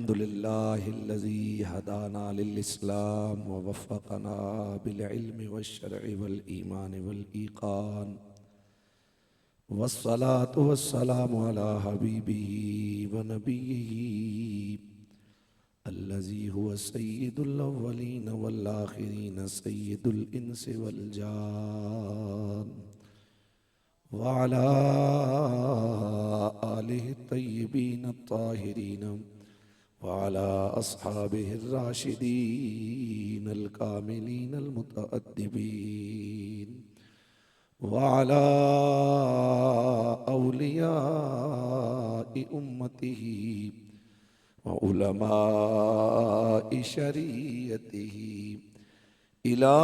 अल्हम्दुलिल्लाहिल्लज़ी हदाना लिल-इस्लाम व वफ़्फ़क़ना बिल-इल्मि वश-शर'i वल-ईमानि वल-ईक़ान वस्सलातु वस्सलामु अला हबीबिही व नबिय्यिही अल्लज़ी हुवा सय्यिदुल अव्वलीन वल आख़िरीन सय्यिदुल इंसि वल जान व अला आलिहि तय्यिबीन अत्ताहिरीन वाला अस्हाबिहिर राशिदीन अल कामिलीन अल मुतअद्दिबीन वाला औलियाइ उम्मतिही व उलमाइ शरीयतिही इला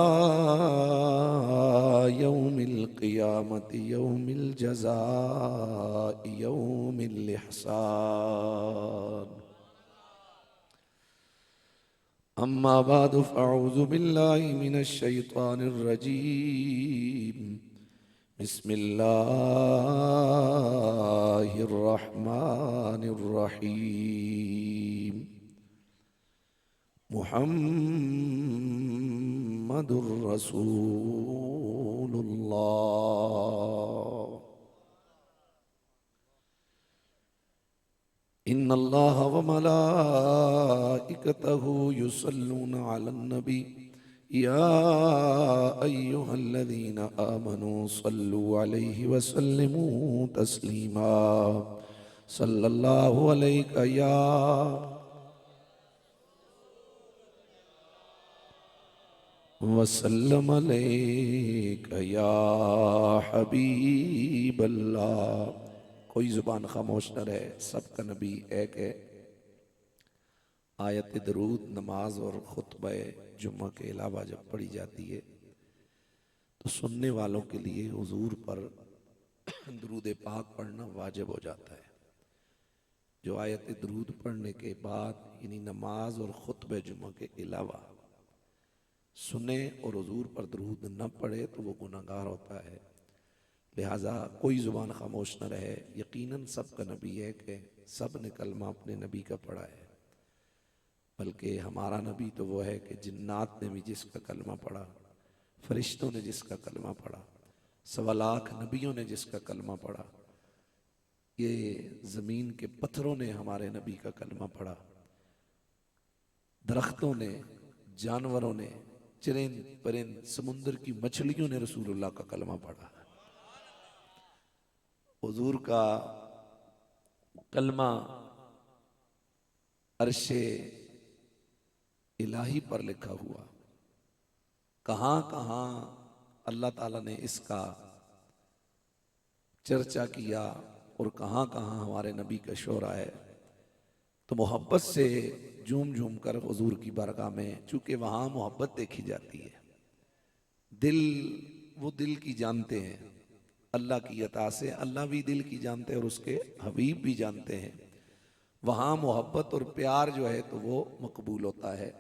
यौमिल क़ियामति यौमिल जज़ाइ यौमिल इहसान। अम्मा बादु फ़अऊज़ु बिल्लाहि मिनश शैतानिर रजीम। बिस्मिल्लाहिर रहमानिर रहीम। मुहम्मदुर रसूलुल्लाह। इन्नल्लाह व मलाइकतहु युसल्लूना अलन नबी या अय्युहल्लज़ीना आमनू सल्लु अलैहि व सल्लिमू तस्लीमा। सल्लल्लाहु अलैका या व सल्लम अलैका या हबीबल्लाह। कोई ज़ुबान खामोश न रहे, सबका नबी एक है। आयत दरूद नमाज और खुतबा जुम्मा के अलावा जब पढ़ी जाती है तो सुनने वालों के लिए हुजूर पर दरूद पाक पढ़ना वाजिब हो जाता है। जो आयत दरूद पढ़ने के बाद यानी नमाज और खुतबा जुम्मा के अलावा सुने और हुजूर पर दरूद न पढ़े तो वो गुनाहगार होता है। लिहाजा कोई ज़ुबान खामोश न रहे। यकीनन सबका नबी एक है, सब ने कलमा अपने नबी का पढ़ा है। बल्कि हमारा नबी तो वो है कि जिन्नात ने भी जिसका कलमा पढ़ा, फरिश्तों ने जिसका कलमा पढ़ा, 1.25 लाख नबियों ने जिसका कलमा पढ़ा, ये ज़मीन के पत्थरों ने हमारे नबी का कलमा पढ़ा, दरख्तों ने, जानवरों ने, चरिंद परिंद, समुंदर की मछलियों ने रसूलुल्लाह का कलमा पढ़ा। हुजूर का कलमा अर्शे इलाही पर लिखा हुआ। कहाँ कहाँ अल्लाह ताला ने इसका चर्चा किया और कहाँ कहाँ हमारे नबी का शोरा है। तो मोहब्बत से झूम झूम कर हुजूर की बारगाह में, चूंकि वहाँ मोहब्बत देखी जाती है, दिल वो दिल की जानते हैं। अल्लाह की अता से अल्लाह भी दिल की जानते हैं और उसके हबीब भी जानते हैं। वहाँ मोहब्बत और प्यार जो है तो वो मकबूल होता है।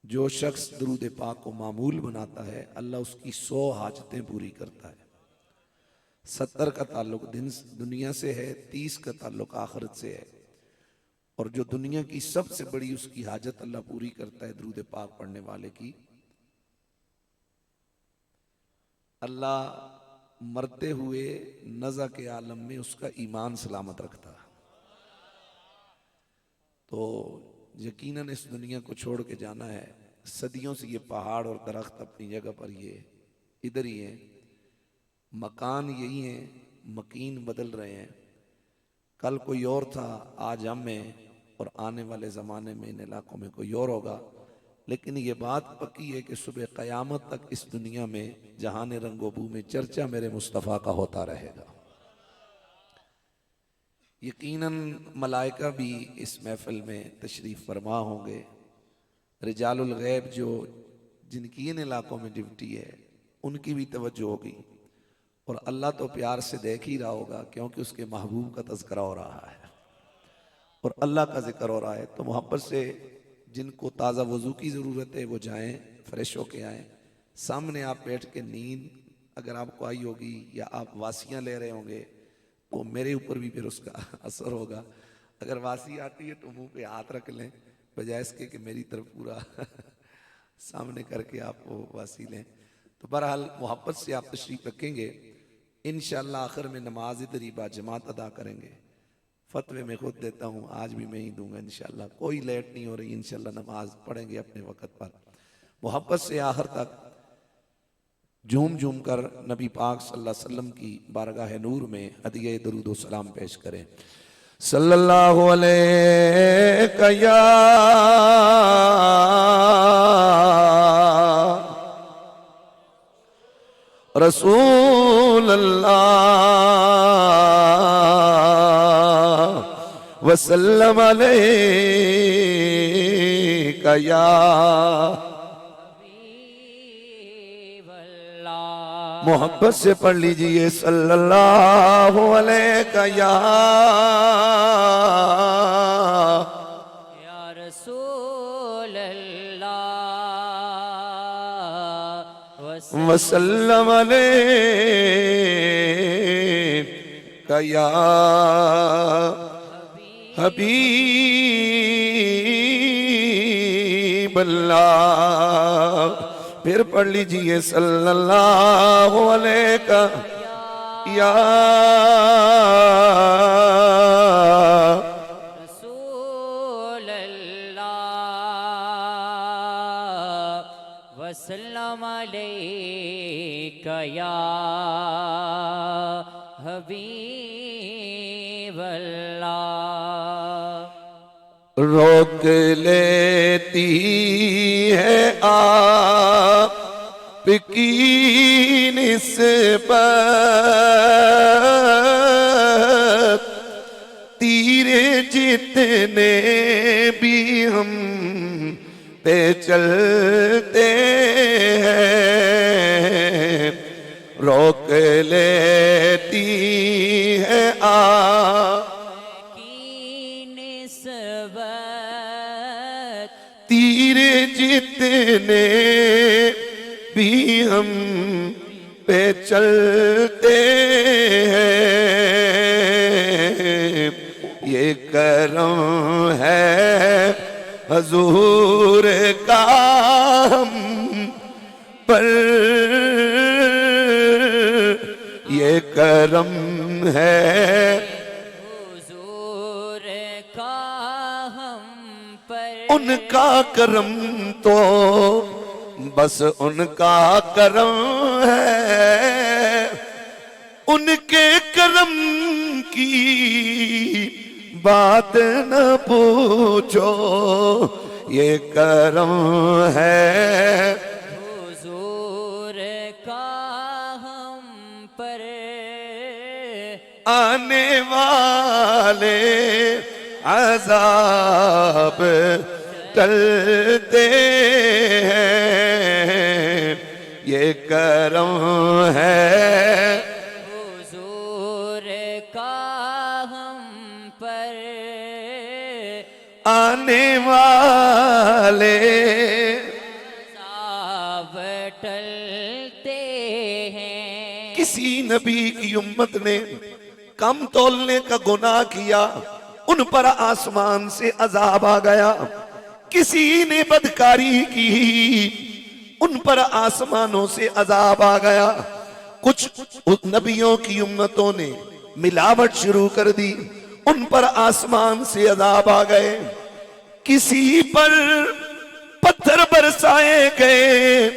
जो शख्स दरूद पाक को मामूल बनाता है, अल्लाह उसकी 100 हाजतें पूरी करता है। 70 का ताल्लुक दुनिया से है, 30 का ताल्लुक आखिरत से है। और जो दुनिया की सबसे बड़ी उसकी हाजत अल्लाह पूरी करता है दरूद पाक पढ़ने वाले की। अल्लाह मरते हुए नज़ा के आलम में उसका ईमान सलामत रखता है। तो यकीनन इस दुनिया को छोड़ के जाना है। सदियों से ये पहाड़ और दरख्त अपनी जगह पर ये इधर ही हैं, मकान यही हैं, मकीन बदल रहे हैं। कल कोई और था, आज हम हैं, और आने वाले ज़माने में इन इलाकों में कोई और होगा। लेकिन ये बात पक्की है कि सुबह क़यामत तक इस दुनिया में जहान रंगोबू में चर्चा मेरे मुस्तफ़ा का होता रहेगा। यकीनन मलाइका भी इस महफिल में तशरीफ़ फरमा होंगे। रिजालुल गैब जो जिनकी इन इलाकों में ड्यूटी है उनकी भी तवज्जो होगी। और अल्लाह तो प्यार से देख ही रहा होगा, क्योंकि उसके महबूब का तज़किरा हो रहा है और अल्लाह का जिक्र हो रहा है। तो मोहब्बत से जिनको ताज़ा वज़ू की ज़रूरत है वो जाएं, फ्रेश होके आएँ। सामने आप बैठ के नींद अगर आपको आई होगी या आप वासियाँ ले रहे होंगे तो मेरे ऊपर भी फिर उसका असर होगा। अगर वासी आती है तो मुंह पे हाथ रख लें, बजाय इसके कि मेरी तरफ पूरा सामने करके आप वो वासी लें। तो बहरहाल मोहब्बत से आप तशरीफ रखेंगे, इंशाअल्लाह आखिर में नमाज इधर बा जमात अदा करेंगे। फतवे में खुद देता हूँ, आज भी मैं ही दूंगा इंशाअल्लाह, कोई लेट नहीं हो रही, इंशाअल्लाह नमाज पढ़ेंगे अपने वक़्त पर। मोहब्बत से आखिर तक झूम झूम कर नबी पाक सल्लल्लाहु अलैहि वसल्लम की बारगाह नूर में हदिया दरूद व सलाम पेश करें। सल्लल्लाहु अलैहि या रसूल अल्लाह वसल्लम अलैका या मोहब्बत से पढ़ लीजिए सल्लल्लाहु अलैका या रसूल अल्लाह वसल्लम अलैका या हबीब अल्लाह। फिर पढ़ लीजिए सल्लल्लाहु अलैका या रसूल अल्लाह वसल्लम अलैका या हबीब अल्लाह। रोक लेती है आपकी निस्बत, तीरे जितने भी हम पे चलते हैं। रोक लेती है तीरे जितने भी हम पे चलते हैं। ये करम है हजूर का हम पर, ये करम है उनका करम, तो बस उनका करम है। उनके करम की बात न पूछो, ये करम है हुजूर का हम पर। आने वाले अज़ाब टलते हैं, ये करम है हुजूर का हम पर। आने वाले अज़ाब टलते हैं। किसी नबी की उम्मत ने कम तोलने का गुनाह किया, उन पर आसमान से अजाब आ गया। किसी ने बदकारी की, उन पर आसमानों से अजाब आ गया। कुछ नबियों की उम्मतों ने मिलावट शुरू कर दी, उन पर आसमान से अजाब आ गए। किसी पर पत्थर बरसाए गए,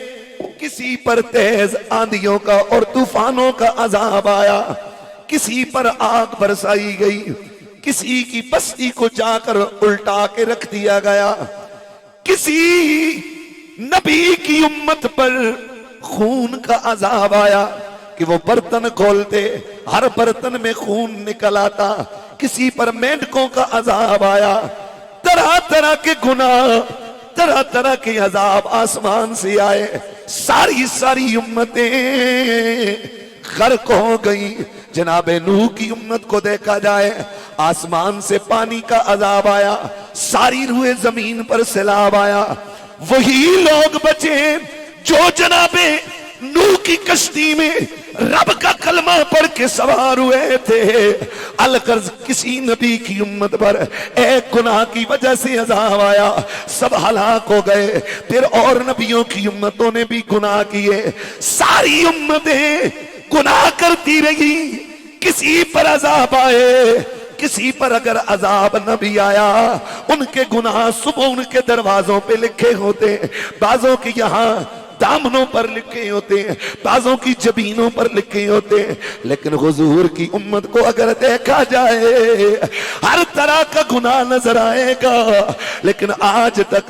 किसी पर तेज आंधियों का और तूफानों का अजाब आया। किसी पर आग बरसाई गई, किसी की बस्ती को जाकर उल्टा के रख दिया गया। किसी नबी की उम्मत पर खून का अजाब आया कि वो बर्तन खोलते, हर बर्तन में खून निकल आता। किसी पर मेंढकों का अजाब आया। तरह तरह के गुनाह, तरह तरह के अजाब आसमान से आए। सारी सारी उम्मतें गर्क हो गई। जनाबे नूह की उम्मत को देखा जाए, आसमान से पानी का अजाब आया, सारी रूए जमीन पर सैलाब आया। वही लोग बचे जो जनाबे नूह की कश्ती में रब का कलमा पढ़ के सवार हुए थे। अलकर्ज किसी नबी की उम्मत पर एक गुनाह की वजह से अज़ाब आया, सब हलाक हो गए। फिर और नबियों की उम्मतों ने भी गुनाह किए, सारी उम्मतें गुनाह करती रही। किसी पर अज़ाब आए, किसी पर अगर अजाब न भी आया, उनके गुनाह सुबह उनके दरवाजों पे लिखे होते, बाजों के यहाँ दामनों पर लिखे होते हैं, बाजों की जबीनों पर लिखे होते हैं। लेकिन हुजूर की उम्मत को अगर देखा जाए, हर तरह का गुनाह नजर आएगा। लेकिन आज तक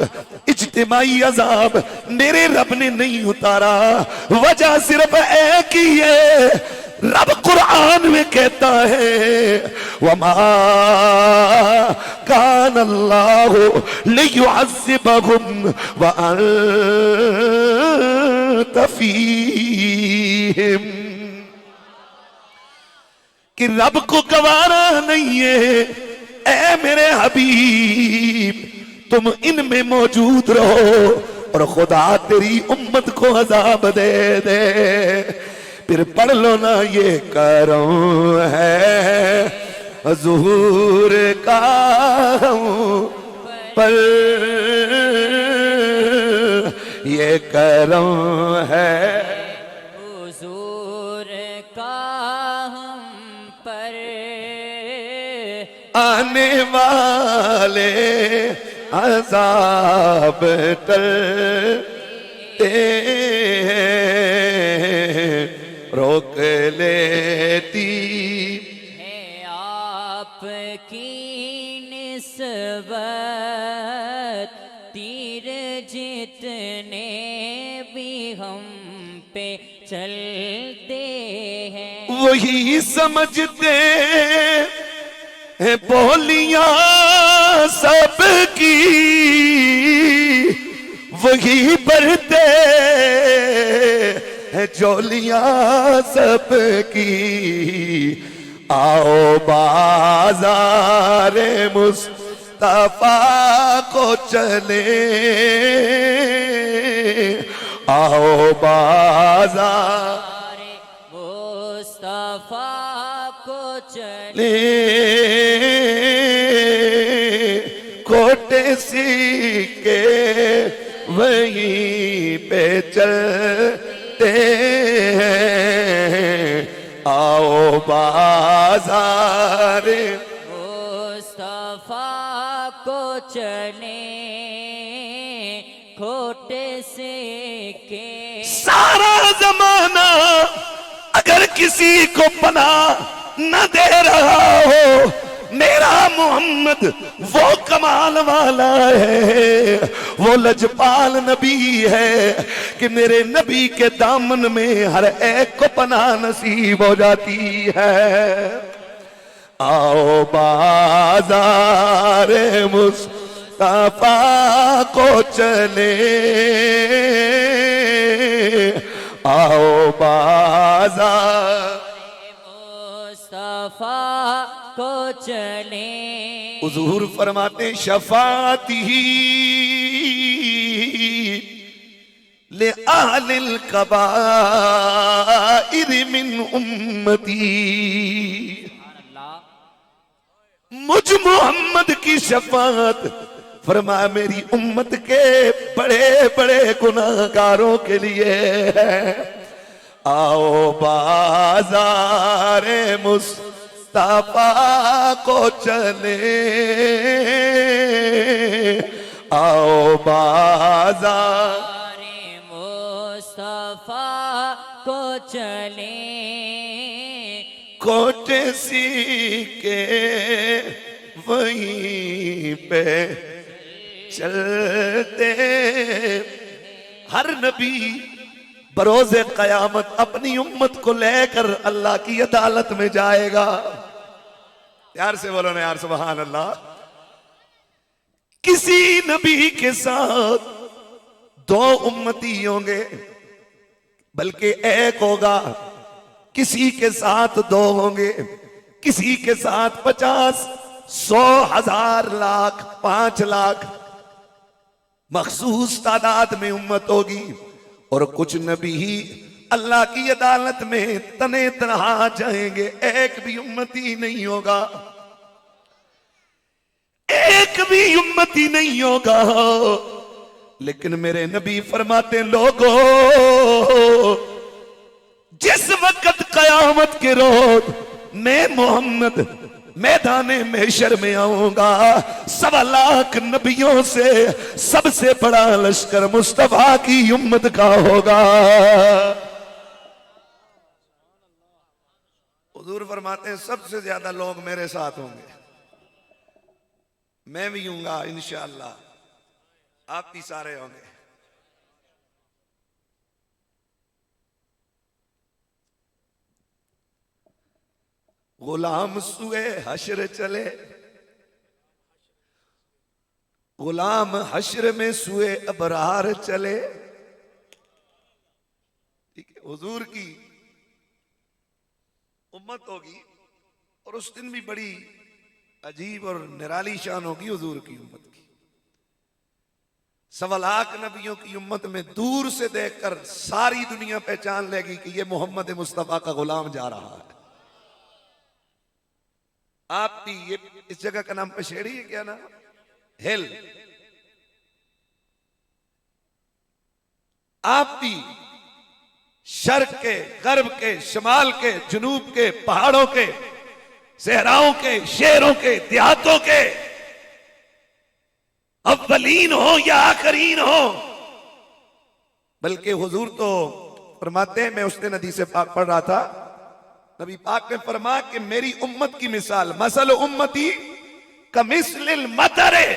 इज्तिमाई अजाब मेरे रब ने नहीं उतारा। वजह सिर्फ एक ही है, रब कुरान में कहता है, वमा कान अल्लाहु लियुअज़्ज़िबहुम व अंत फ़ीहिम, कि रब को गवारा नहीं है ऐ मेरे हबीब तुम इनमें मौजूद रहो और खुदा तेरी उम्मत को अजाब दे दे। फिर पढ़ लो ना, ये करम है हुजूर का पर, ये करम है हुजूर का हम पर, आने वाले अज़ाब टलते रोक लेती है आपकी निस्बत, तीर जितने भी हम पे चलते हैं, वही समझते हैं बोलियां सबकी, वही बढ़ते है जोलियां सबकी। आओ बाज़ारे मुस्तफा को चले, आओ बाज़ार मुस्तफा को चले, कोटे सीके वहीं पे चलते हैं। आओ बाज़ार मुस्तफा को चले, खोटे से के सारा जमाना अगर किसी को पनाह न दे रहा हो, मेरा मोहम्मद वो कमाल वाला है, वो लजपाल नबी है कि मेरे नबी के दामन में हर एक को पनाह नसीब हो जाती है। आओ बाज़ार मुस्तफा को चले, आओ बाज़ार मुस्तफा को चले। हुजूर फरमाते शफाती ले अहलिल कबाइर मिन उम्मती, मुझ मोहम्मद की शफात फरमाया मेरी उम्मत के बड़े बड़े गुनाहगारों के लिए है। आओ बाज़ारे मुस्तफा को चले, आओ बाज़ारे मुस्तफा को चले, कोटे सीके वहीं पे चलते। हर नबी बरोज़े क़यामत अपनी उम्मत को लेकर अल्लाह की अदालत में जाएगा। यार से बोलो ना यार, सुभान अल्लाह। किसी नबी के साथ दो उम्मती होंगे, बल्कि एक होगा। किसी के साथ दो होंगे, किसी के साथ 50, 100, 1000, लाख, 5 लाख मखसूस तादाद में उम्मत होगी। और कुछ नबी अल्लाह की अदालत में तने तनहा जाएंगे, एक भी उम्मती नहीं होगा, एक भी उम्मती नहीं होगा। लेकिन मेरे नबी फरमाते लोगों, जिस वक्त कयामत के रोज मैं मोहम्मद मैदाने महशर में आऊंगा, 1.25 लाख नबियों से सबसे बड़ा लश्कर मुस्तफा की उम्मत का होगा। हुजूर फरमाते हैं सबसे ज्यादा लोग मेरे साथ होंगे, मैं भी हूंगा इंशाअल्लाह, आप भी सारे होंगे। गुलाम सुए हश्र चले, गुलाम हश्र में सुए अबरार चले। ठीक है, हुजूर की उम्मत होगी और उस दिन भी बड़ी अजीब और निराली शान होगी हुजूर की उम्मत की। 1.25 लाख नबियों की उम्मत में दूर से देखकर सारी दुनिया पहचान लेगी कि ये मोहम्मद मुस्तफा का गुलाम जा रहा है। आप भी ये इस जगह का नाम पशेड़ी है, क्या नाम? हिल। आप भी शर्क के, गर्ब के, शमाल के, जनूब के, पहाड़ों के, सहराओं के, शहरों के, देहातों के अव्वलीन हो या आखरीन हो, बल्कि हुजूर तो फरमाते हैं, मैं उस दिन हदीस पाक पढ़ रहा था, नबी पाक ने फरमाया कि मेरी उम्मत की मिसाल मसल उम्मती कमिस्लिल मतरे,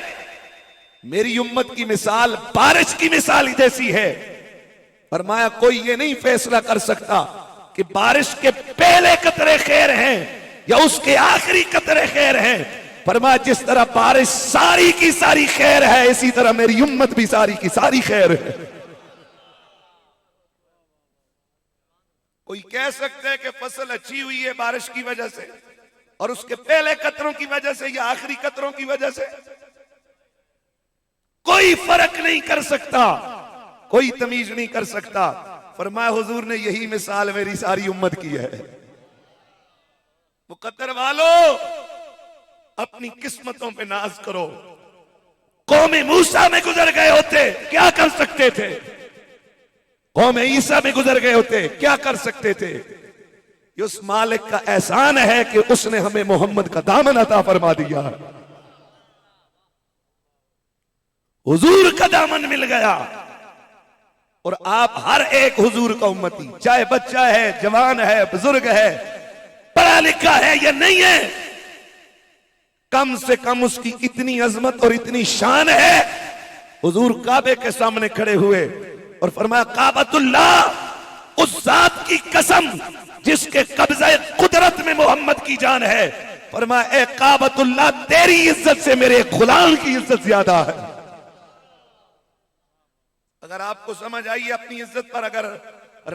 मेरी उम्मत की मिसाल बारिश की मिसाल जैसी है। फरमाया कोई ये नहीं फैसला कर सकता कि बारिश के पहले कतरे खैर हैं या उसके आखिरी कतरे खैर हैं। फरमाया जिस तरह बारिश सारी की सारी खैर है, इसी तरह मेरी उम्मत भी सारी की सारी खैर है। कोई कह सकते हैं कि फसल अच्छी हुई है बारिश की वजह से और उसके पहले कतरों की वजह से या आखिरी कतरों की वजह से, कोई फर्क नहीं कर सकता, कोई तमीज नहीं कर सकता। फरमाया हुजूर ने यही मिसाल मेरी सारी उम्मत की है। मुकद्दर वालों, अपनी किस्मतों पे नाज करो। कौम मूसा में गुजर गए होते क्या कर सकते थे, कौम ईसा में गुजर गए होते क्या कर सकते थे। ये उस मालिक का एहसान है कि उसने हमें मोहम्मद का दामन अता फरमा दिया। हुजूर का दामन मिल गया और आप हर एक हुजूर का उम्मती, चाहे बच्चा है, जवान है, बुजुर्ग है, पढ़ा लिखा है या नहीं है, कम से कम उसकी इतनी अजमत और इतनी शान है। हुजूर काबे के सामने खड़े हुए और फरमाया काबतुल्लाह, उस जात की कसम जिसके कब्जे कुदरत में मोहम्मद की जान है, फरमाया ए काबतुल्लाह, तेरी इज्जत से मेरे गुलाम की इज्जत ज्यादा है। अगर आपको समझ आई अपनी इज्जत पर अगर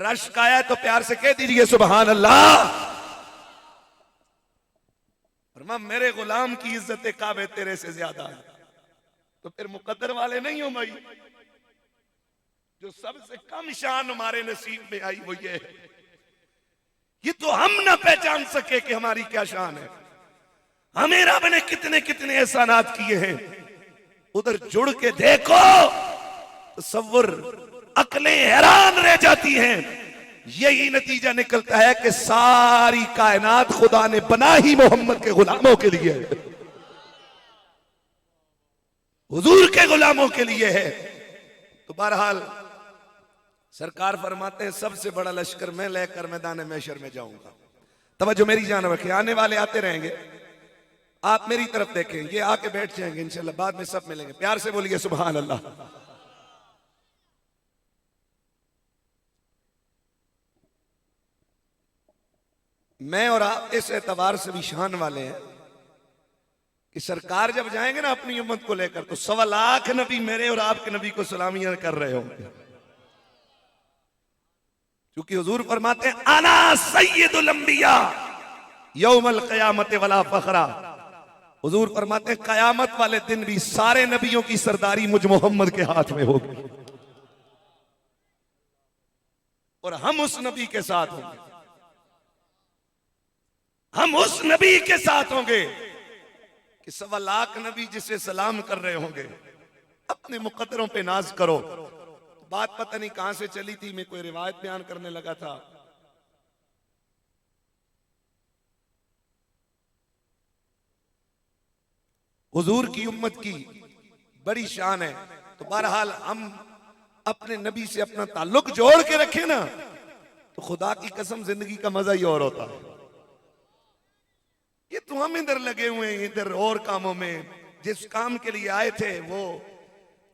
रश्क आया तो प्यार से कह दीजिए सुभान अल्लाह। फरमाया मेरे गुलाम की इज्जत काबे तेरे से ज्यादा है। तो फिर मुकद्दर वाले नहीं हो भाई, जो सबसे कम शान हमारे नसीब में आई वो ये है। ये तो हम ना पहचान सके कि हमारी क्या शान है। हमें रब ने कितने कितने एहसानात किए हैं, उधर जुड़ के देखो तसव्वुर, अकलें हैरान रह जाती हैं। यही नतीजा निकलता है कि सारी कायनात खुदा ने बना ही मोहम्मद के गुलामों के लिए है, हुजूर के गुलामों के लिए है। तो बहरहाल सरकार फरमाते हैं सबसे बड़ा लश्कर मैं लेकर मैदान महशर में जाऊंगा। तवज्जो मेरी जान रखें, आने वाले आते रहेंगे, आप मेरी तरफ देखें, ये आके बैठ जाएंगे इंशाल्लाह, बाद में सब मिलेंगे। प्यार से बोलिए सुभान अल्लाह। मैं और आप इस एतबार से भी शान वाले हैं कि सरकार जब जाएंगे ना अपनी उम्मत को लेकर, तो 1.25 लाख नबी मेरे और आपके नबी को सलामियां कर रहे होंगे। क्योंकि हुजूर फरमाते हैं आना सय्यदुल अंबिया यौमल क़यामत वला फखरा। हुजूर फरमाते हैं कयामत वाले दिन भी सारे नबियों की सरदारी मुझ मोहम्मद के हाथ में होगी। और हम उस नबी के साथ होंगे, हम उस नबी के साथ होंगे कि 1.25 लाख नबी जिसे सलाम कर रहे होंगे। अपने मुकद्दरों पे नाज करो। बात पता नहीं कहां से चली थी, मैं कोई रिवायत बयान करने लगा था। हुजूर की उम्मत की बड़ी शान है, तो बहरहाल हम अपने नबी से अपना ताल्लुक जोड़ के रखें ना, तो खुदा की कसम जिंदगी का मजा ही और होता है। ये तो हम इधर लगे हुए हैं, इधर और कामों में। जिस काम के लिए आए थे वो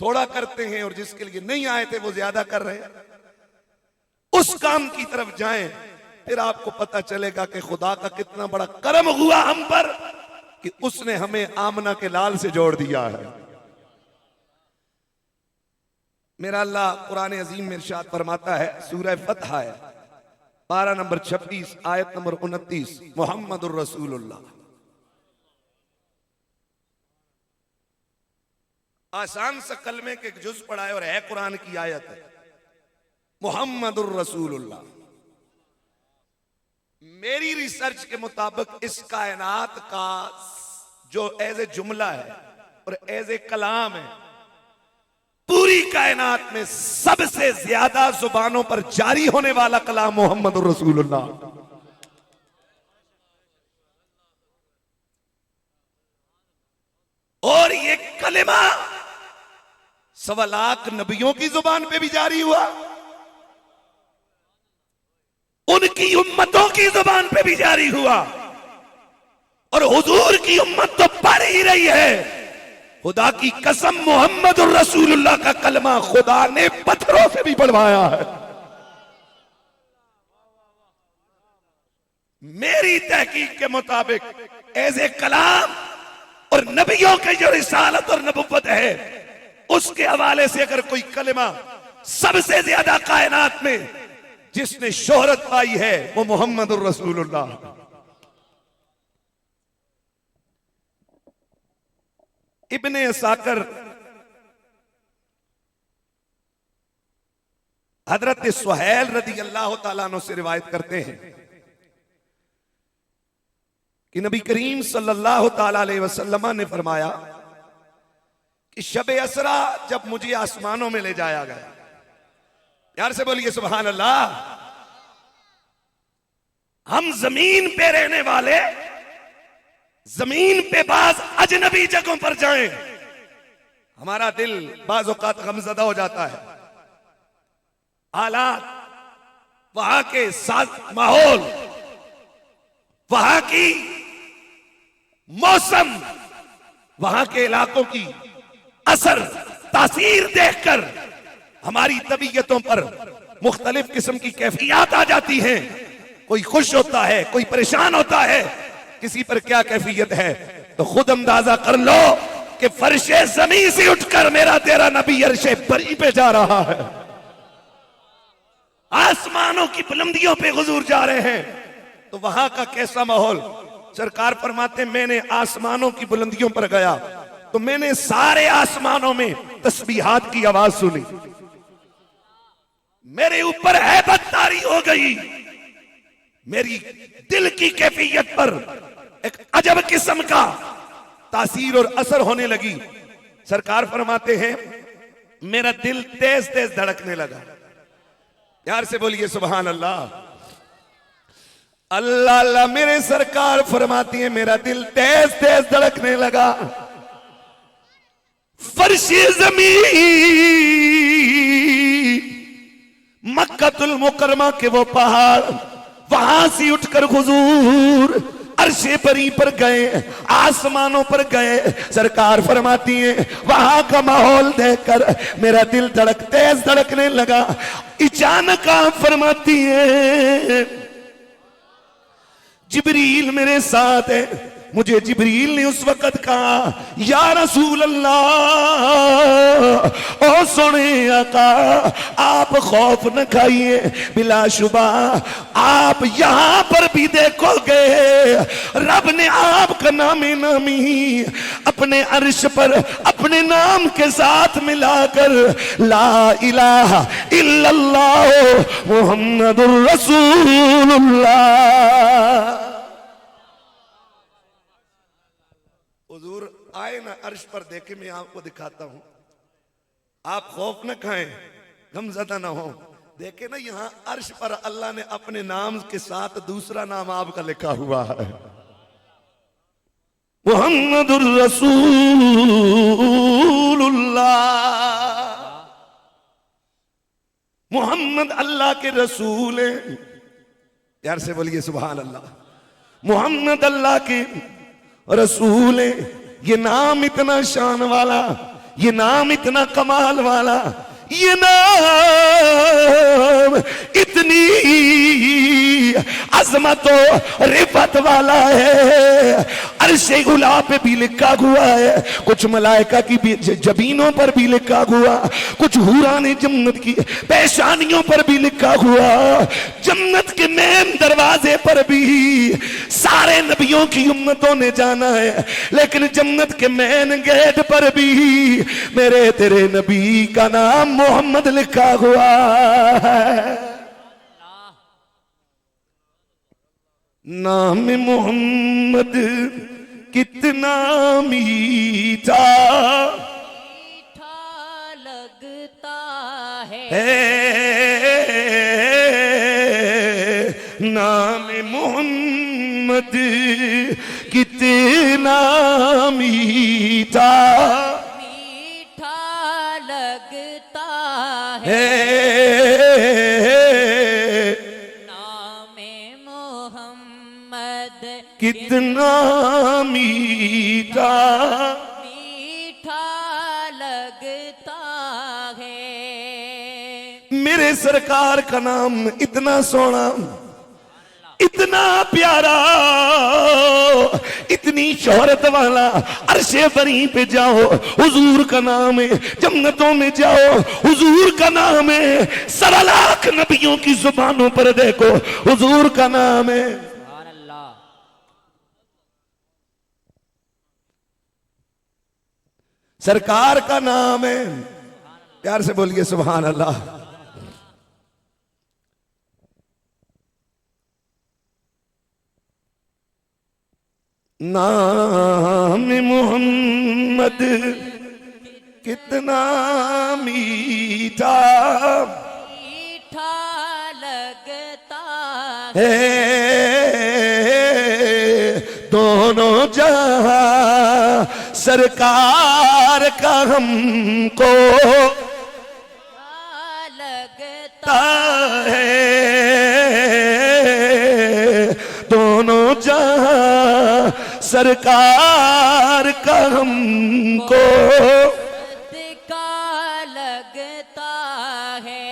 थोड़ा करते हैं, और जिसके लिए नहीं आए थे वो ज्यादा कर रहे हैं। उस काम की तरफ जाएं, फिर आपको पता चलेगा कि खुदा का कितना बड़ा करम हुआ हम पर कि उसने हमें आमना के लाल से जोड़ दिया है। मेरा अल्लाह कुरान अजीम में इरशाद फरमाता है, सूरह फतह है 12 नंबर 26 आयत नंबर 29, मुहम्मदुर रसूलुल्लाह। आसान सा कलमे के एक जुज पढ़ा है और है कुरान की आयत है, मुहम्मदुर रसूलुल्लाह। मेरी रिसर्च के मुताबिक इस कायनात का जो एज ए जुमला है और एज ए कलाम है, पूरी कायनात में सबसे ज्यादा जुबानों पर जारी होने वाला कलाम मुहम्मदुर रसूलुल्लाह। और ये कलिमा 1.25 लाख नबियों की जुबान पे भी जारी हुआ, उनकी उम्मतों की जुबान पे भी जारी हुआ, और हुजूर की उम्मत तो पढ़ ही रही है। खुदा की कसम मुहम्मदुर रसूलुल्लाह का कलमा खुदा ने पत्थरों से भी पढ़वाया है। मेरी तहकीक के मुताबिक एज ए कलाम और नबियों की जो रिसालत और नबुव्वत है, उसके हवाले से अगर कोई कलमा सबसे ज्यादा कायनात में जिसने शोहरत पाई है वो मुहम्मदुर रसूलुल्लाह। इब्ने असाकर हजरत सुहैल रदी अल्लाह तआला अन्हु से रिवायत करते हैं कि नबी करीम सल्लल्लाहु तआला अलैहि वसल्लम ने फरमाया कि शब असरा जब मुझे आसमानों में ले जाया गया, यार से बोलिए सुभान अल्लाह। हम जमीन पे रहने वाले जमीन पे बाज अजनबी जगहों पर जाएं, हमारा दिल बाज औकात गमज़दा हो जाता है। हालात, वहां के माहौल, वहां की मौसम, वहां के इलाकों की असर तासीर देखकर हमारी तबीयतों पर मुख्तलिफ किस्म की कैफियत आ जाती हैं। कोई खुश होता है, कोई परेशान होता है, किसी पर क्या कैफियत है तो खुद अंदाजा कर लो कि फर्शे ज़मीन से उठकर मेरा तेरा नबी अर्शे बरी पे जा रहा है। आसमानों की बुलंदियों पे हुजूर जा रहे हैं, तो वहां का कैसा माहौल। सरकार फरमाते मैंने आसमानों की बुलंदियों पर गया तो मैंने सारे आसमानों में तस्बीहात की आवाज सुनी, मेरे ऊपर हैबत तारी हो गई, मेरी दिल की कैफियत पर एक अजब किस्म का तासीर और असर होने लगी। सरकार फरमाते हैं मेरा दिल तेज तेज धड़कने लगा। यार से बोलिए सुभान अल्लाह। अल्लाह अल्लाह, मेरे सरकार फरमाती है मेरा दिल तेज तेज धड़कने लगा। फर्शे ज़मीन मक्कातुल मुकर्रमा के वो पहाड़, वहां से उठकर हुजूर अर्शे बरी पर गए, आसमानों पर गए। सरकार फरमाती है वहां का माहौल देखकर मेरा दिल तेज धड़कने लगा। अचानक आप फरमाती है जिब्रील मेरे साथ है, मुझे जिब्रील ने उस वक्त कहा, या रसूल अल्लाह, ओ सोने आका, आप खौफ न खाइए, बिलाशुबा आप यहां पर भी देखोगे रब ने आपका नामे नामी अपने अर्श पर अपने नाम के साथ मिलाकर ला इलाहा इल्लल्लाह मुहम्मदुर रसूलुल्लाह। हुजूर आए ना अर्श पर, देखे मैं आपको दिखाता हूं, आप खौफ न खाएं, गमज़दा ना हो। देखे ना यहां अर्श पर अल्लाह ने अपने नाम के साथ दूसरा नाम आपका लिखा हुआ है, मुहम्मदुर रसूलुल्लाह। मोहम्मद अल्लाह के रसूल हैं, यार से बोलिए सुभान अल्लाह। मोहम्मद अल्लाह के रसूल हैं। ये नाम इतना शान वाला, ये नाम इतना कमाल वाला, ये नाम इतनी अजमत और रिफत वाला है, अर्शे उला पे भी लिखा हुआ है, कुछ मलाइका की जबीनों पर भी लिखा हुआ, कुछ हुराने जन्नत की पेशानियों पर भी लिखा हुआ, जन्नत के मेन दरवाजे पर भी सारे नबियों की उम्मतों ने जाना है, लेकिन जन्नत के मेन गेट पर भी मेरे तेरे नबी का नाम मोहम्मद लिखा हुआ है। नाम मोहम्मद कितना मीठा लगता है, नाम मोहम्मद कितना मीठा लगता है, नाम मोहम्मद कितना मीठा लगता है। मेरे सरकार का नाम इतना सोना, इतना प्यारा, इतनी शोहरत वाला, अर्शे बरी पे जाओ हुजूर का नाम है, जन्नतों में जाओ हुजूर का नाम है, 1.25 लाख नबियों की जुबानों पर देखो हुजूर का नाम है। सरकार का नाम है, प्यार से बोलिए सुभान अल्लाह। नाम मोहम्मद कितना मीठा लगता है, दोनों जहां सरकार का हमको लगता है, दोनों जहां सरकार का हमको लगता है।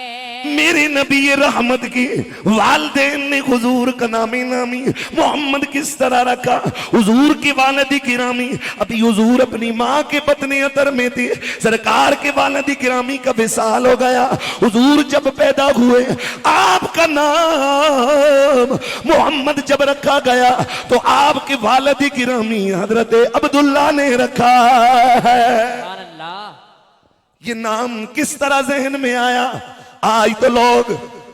मेरे नबी रहमत की वालदेन ने हुजूर का नामी नामी मोहम्मद किस तरह रखा। हुजूर की वालदी गिरामी, अभी हुजूर अपनी माँ के पत्नी अतर में थे, सरकार के वालदी गिरामी का विसाल हो गया। हुजूर जब पैदा हुए आपका नाम मोहम्मद जब रखा गया तो आपके वालदी गिरामी हजरत अब्दुल्ला ने रखा है। ये नाम किस तरह जहन में आया? आज तो लोग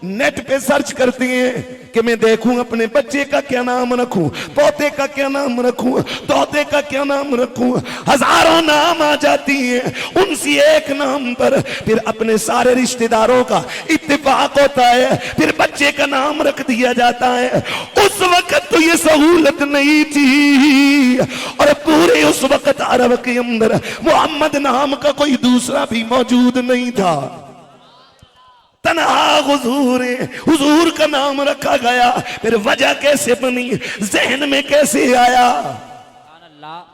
नेट पे सर्च करते हैं कि मैं देखूं अपने बच्चे का क्या नाम रखूं, पोते का क्या नाम रखूं, तोते का क्या नाम रखूं, हजारों नाम आ जाती हैं। उनसी एक नाम पर फिर अपने सारे रिश्तेदारों का इत्तेफाक होता है, फिर बच्चे का नाम रख दिया जाता है। उस वक्त तो ये सहूलत नहीं थी, और पूरे उस वक्त अरब के अंदर मोहम्मद नाम का कोई दूसरा भी मौजूद नहीं था। तन्हा हुजूर का नाम रखा गया। फिर वजह कैसे बनी, जहन में कैसे आया,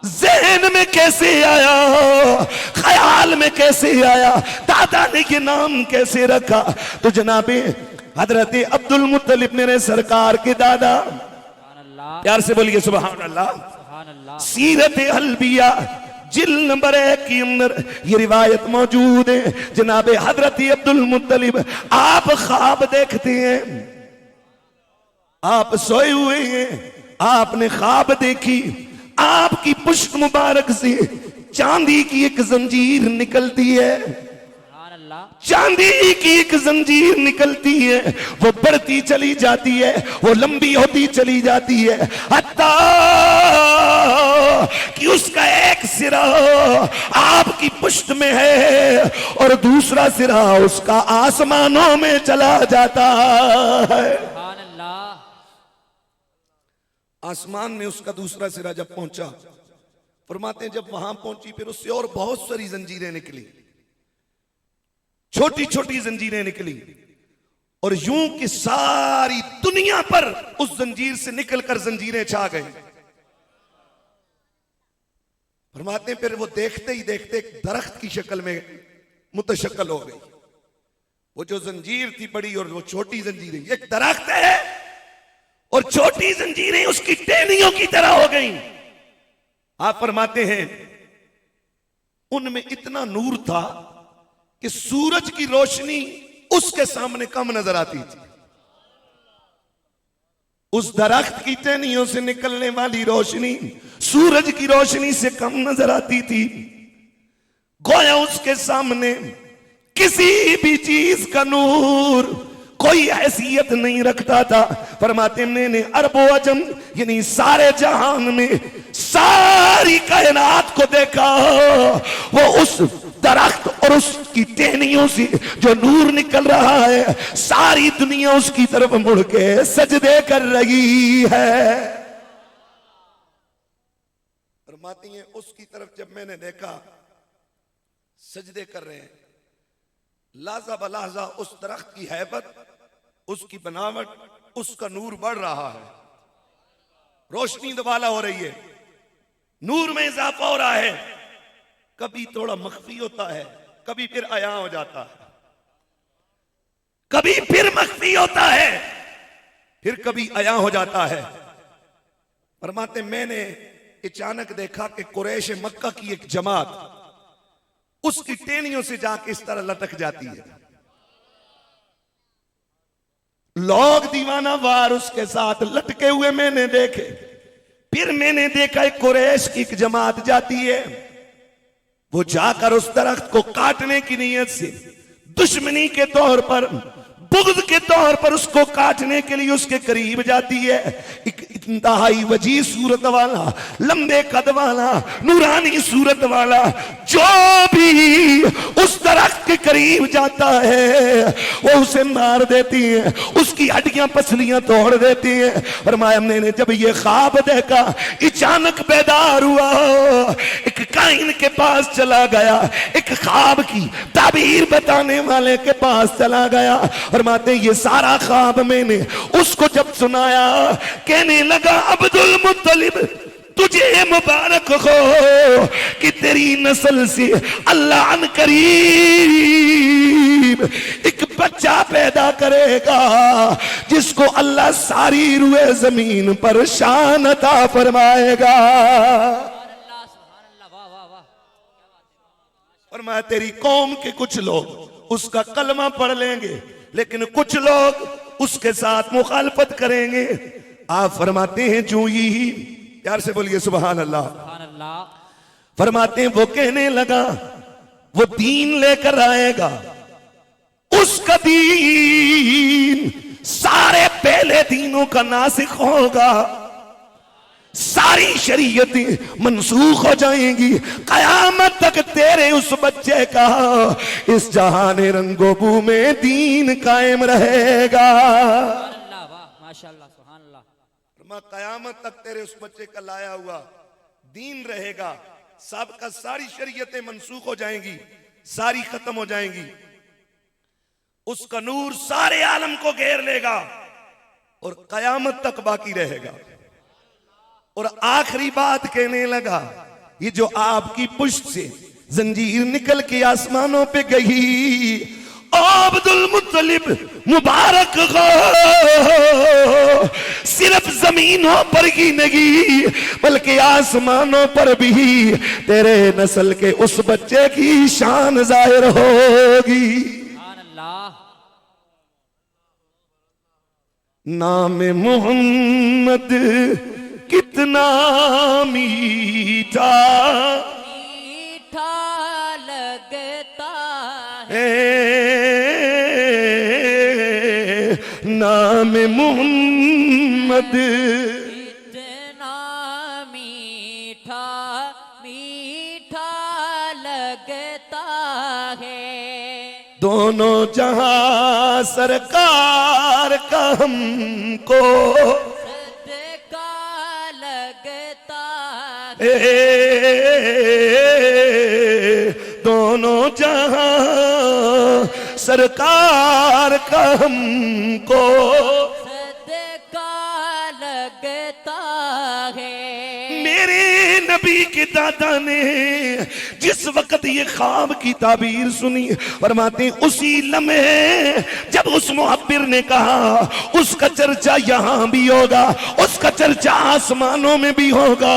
जहन में कैसे आया, ख्याल में कैसे आया, दादा ने ये नाम कैसे रखा? तो जनाबे हजरत अब्दुल मुत्तलिब मेरे सरकार के दादा, प्यार से बोलिए सुभान अल्लाह, सुभान अल्लाह। सीरत अलबिया जिल नंबर 1 के अंदर ये रिवायत मौजूद है। जनाब हजरत अब्दुल मुत्तलिब आप ख्वाब देखते हैं, आप सोए हुए हैं, आपने ख्वाब देखी, आपकी पुश्त मुबारक से चांदी की एक जंजीर निकलती है, सुभान अल्लाह। चांदी की एक जंजीर निकलती है, वो बढ़ती चली जाती है, वो लंबी होती चली जाती है, हत्ता कि उसका एक सिरा आपकी पुश्त में है और दूसरा सिरा उसका आसमानों में चला जाता है। सुभान अल्लाह। आसमान में उसका दूसरा सिरा जब पहुंचा, फरमाते हैं जब वहां पहुंची फिर उससे और बहुत सारी जंजीरें निकली, छोटी छोटी जंजीरें निकली और यूं कि सारी दुनिया पर उस जंजीर से निकलकर जंजीरें छा गई। फरमाते हैं फिर वो देखते ही देखते एक दरख्त की शक्ल में मुतशक्कल हो गई। वो जो जंजीर थी बड़ी और वो छोटी जंजीरें, एक दरख्त है और छोटी जंजीरें उसकी टहनियों की तरह हो गई। आप फरमाते हैं उनमें इतना नूर था कि सूरज की रोशनी उसके सामने कम नजर आती थी। उस दरख्त की टहनियों से निकलने वाली रोशनी सूरज की रोशनी से कम नजर आती थी। गोया उसके सामने किसी भी चीज का नूर कोई हैसियत नहीं रखता था। फरमाते मैंने अरबो अजम यानी सारे जहान में सारी कायनात को देखा, वो उस दरख्त और उसकी टहनियों से जो नूर निकल रहा है, सारी दुनिया उसकी तरफ मुड़ के सजदे कर रही है। फरमाती हैं उसकी तरफ जब मैंने देखा सजदे कर रहे हैं, लाजा बलाजा उस दरख्त की हैबत, उसकी बनावट, उसका नूर बढ़ रहा है, रोशनी दोबाला हो रही है, नूर में इजाफा हो रहा है। कभी थोड़ा मख्फी होता है, कभी फिर आया हो जाता है, कभी फिर मख्फी होता है, फिर कभी आया हो जाता है। फरमाते मैंने अचानक देखा कि कुरैश मक्का की एक जमात उसकी टेनियों से जाके इस तरह लटक जाती है, लोग दीवाना वार उसके साथ लटके हुए मैंने देखे। फिर मैंने देखा एक कुरैश की एक जमात जाती है, वो जाकर उस दरख्त को काटने की नीयत से दुश्मनी के तौर पर, बुग़्ज़ के तौर पर उसको काटने के लिए उसके करीब जाती है। एक इंतहाई वजी सूरत वाला, लंबे कद वाला, नूरानी सूरत वाला जो भी उस दरख्त के करीब जाता है वो उसे मार देती है, उसकी हड्डियां पसलियां तोड़ देती है। फरमाया मैंने जब ये ख्वाब देखा अचानक बेदार हुआ, एक काइन के पास चला गया, एक ख्वाब की ताबीर बताने वाले के पास चला गया। फरमाते ये सारा ख्वाब मैंने उसको जब सुनाया, कहने लगा अब्दुल मुत्तलिब तुझे मुबारक हो कि तेरी नस्ल से अल्लाह अन करीब एक बच्चा पैदा करेगा जिसको अल्लाह सारी रुए जमीन पर शान अता फरमाएगा। फरमाया तेरी कौम के कुछ लोग उसका कलमा पढ़ लेंगे, लेकिन कुछ लोग उसके साथ मुखालफत करेंगे। आप फरमाते हैं जो ही, प्यार से बोलिए सुभान अल्लाह। सुभान अल्लाह। फरमाते हैं वो कहने लगा वो दीन लेकर आएगा, उसका दीन सारे पहले दीनों का नासिख होगा, सारी शरीयतें मनसूख हो जाएंगी, कयामत तक तेरे उस बच्चे का इस जहान रंगोबू में दीन कायम रहेगा। माशाअल्लाह सुभान अल्लाह। कयामत तक तेरे उस बच्चे का लाया हुआ दीन रहेगा, सबका सारी शरीयतें मनसूख हो जाएंगी, सारी खत्म हो जाएंगी, उसका नूर सारे आलम को घेर लेगा और कयामत तक बाकी रहेगा। और आखिरी बात कहने लगा ये जो आपकी पुश्त से जंजीर निकल के आसमानों पे गई अब्दुल मुत्तलिब मुबारक गो, सिर्फ जमीनों पर ही नहीं बल्कि आसमानों पर भी तेरे नस्ल के उस बच्चे की शान जाहिर होगी। सुभान अल्लाह। नाम मोहम्मद कितना मीठा मीठा लगता है, नाम मोहम्मद इतना मीठा मीठा लगता है। दोनों जहां सरकार का हमको सदका लगता है, दोनों जहां सरकार का हमको सदका लगता है। मेरे नबी के दादा ने जिस वक्त ये ख्वाब की ताबीर सुनी, फरमाते उसी लम्हे जब उस मुहब्बिर ने कहा उसका चर्चा यहां भी होगा, उसका चर्चा आसमानों में भी होगा,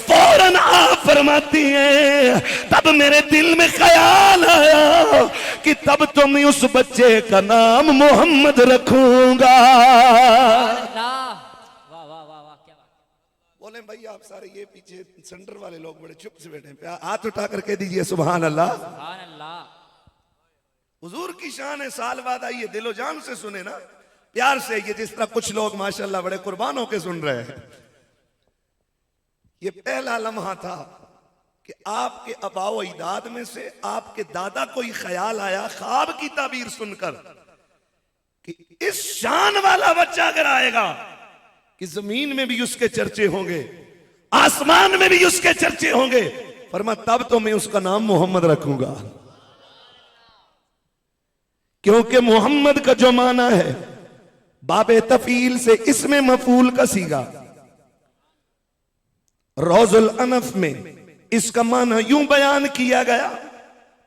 फौरन आप फरमाती हैं तब मेरे दिल में ख्याल आया कि तब तो मैं उस बच्चे का नाम मोहम्मद रखूंगा। अल्लाह, वाह वाह वाह वाह, क्या बात। बोले भाई आप सारे ये पीछे सेंटर वाले लोग बड़े चुप से बैठे हैं, हाथ उठा करके दीजिए सुभान अल्लाह। सुभान अल्लाह। हुजूर की शान है, साल बाद आइए दिलो जान से सुने ना, प्यार से, ये जिस तरह कुछ लोग माशाल्लाह बड़े कुर्बान होके सुन रहे हैं। ये पहला लम्हा था कि आपके अबाओ इदाद में से आपके दादा को ही ख्याल आया ख्वाब की ताबीर सुनकर कि इस शान वाला बच्चा अगर आएगा कि जमीन में भी उसके चर्चे होंगे, आसमान में भी उसके चर्चे होंगे, फरमा तब तो मैं उसका नाम मोहम्मद रखूंगा। क्योंकि मोहम्मद का जो माना है बाबे तफील से इसमें मफूल का सीगा, रोजुल अनफ में इसका माना यूं बयान किया गया,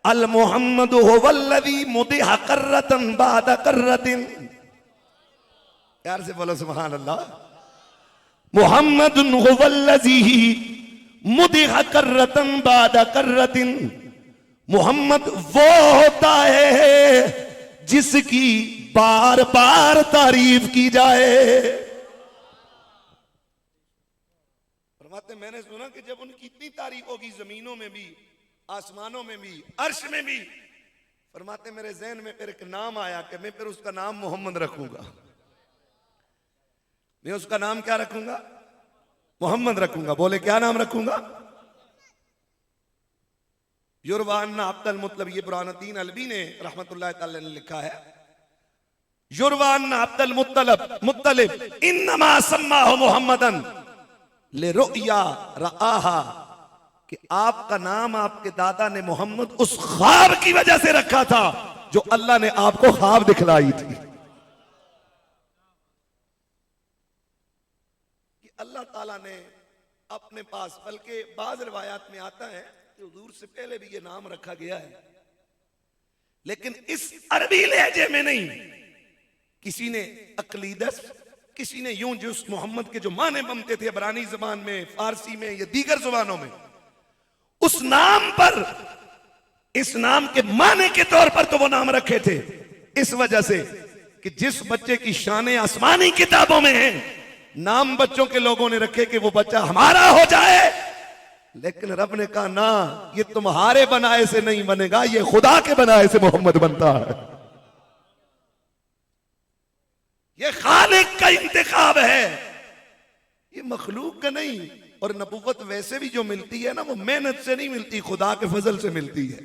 अल मोहम्मद हुवल्लज़ी मुदिहा कर्रतन बाद कर्रतिन। प्यार से बोलो सुभान अल्लाह। मोहम्मद हुवल्लज़ी मुदिहा कर्रतन बाद कर्रतिन। मोहम्मद वो होता है जिसकी बार बार तारीफ की जाए। फरमाते मैंने सुना कि जब उनकी इतनी तारीफ होगी जमीनों में भी, आसमानों में भी, अर्श में भी, फरमाते मेरे ज़हन में फिर एक नाम आया कि मैं फिर उसका नाम मोहम्मद रखूंगा। मैं उसका नाम क्या रखूंगा? मोहम्मद रखूंगा। बोले क्या नाम रखूंगा? युरवान्ना अब्दुल मुत्तलिब, ये बुरहानुद्दीन अलवी ने रहमतुल्लाह तआला ने लिखा है, युरवान्ना अब्दुल मुत्तलिब इन्नमा सम्माहु मुहम्मदन लिरुया रआहा, कि आपका नाम आपके दादा ने मोहम्मद उस ख्वाब की वजह से रखा था जो अल्लाह ने आपको ख्वाब दिखलाई थी। कि अल्लाह ताला ने अपने पास, बल्कि बाज़ रिवायात में आता है कि हुजूर से पहले भी ये नाम रखा गया है, लेकिन इस अरबी लहजे में नहीं। किसी ने अकलीदस, किसी ने यूं, जो उस मोहम्मद के जो माने बनते थे इब्रानी जुबान में, फारसी में या दीगर जुबानों में, उस नाम पर, इस नाम के माने के तौर पर तो वो नाम रखे थे इस वजह से कि जिस बच्चे की शान आसमानी किताबों में है, नाम बच्चों के लोगों ने रखे कि वो बच्चा हमारा हो जाए, लेकिन रब ने कहा ना, ये तुम्हारे बनाए से नहीं बनेगा, ये खुदा के बनाए से मोहम्मद बनता है। ये खालिक का इंतखाब है, ये मखलूक का नहीं। और नबुव्वत वैसे भी जो मिलती है ना, वो मेहनत से नहीं मिलती, खुदा के फजल से मिलती है।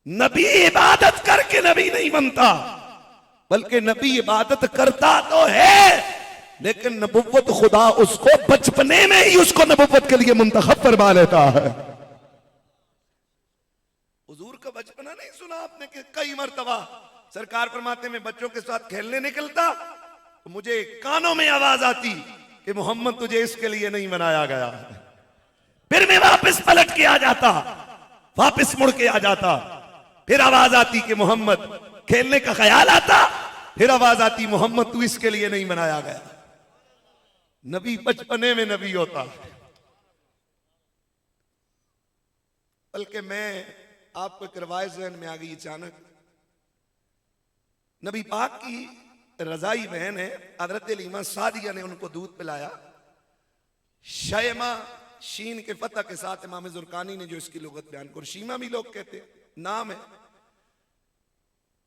नबी इबादत करके नबी नहीं बनता, बल्कि नबी इबादत करता तो है, लेकिन नबुव्वत खुदा उसको बचपने में ही उसको नबुव्वत के लिए मुंतखब फरमा लेता है। हुजूर का बचपना नहीं सुना आपने कि कई मर्तबा सरकार फरमाते में बच्चों के साथ खेलने निकलता तो मुझे कानों में आवाज आती कि मोहम्मद तुझे इसके लिए नहीं बनाया गया। फिर मैं वापस पलट के आ जाता, वापस मुड़ के आ जाता, फिर आवाज आती कि मोहम्मद, खेलने का ख्याल आता, फिर आवाज आती मोहम्मद तू इसके लिए नहीं बनाया गया। नबी बचपने में नबी होता है। बल्कि मैं आपको एक रवायत ज़हन में आ गई अचानक। नबी पाक की रजाई बहन है हजरत हलीमा सादिया ने उनको दूध पिलाया। शयमा शीन के फतह के साथ इमाम जुरकानी ने जो इसकी लुगत बयान कर, शीमा भी लोग कहते हैं, नाम है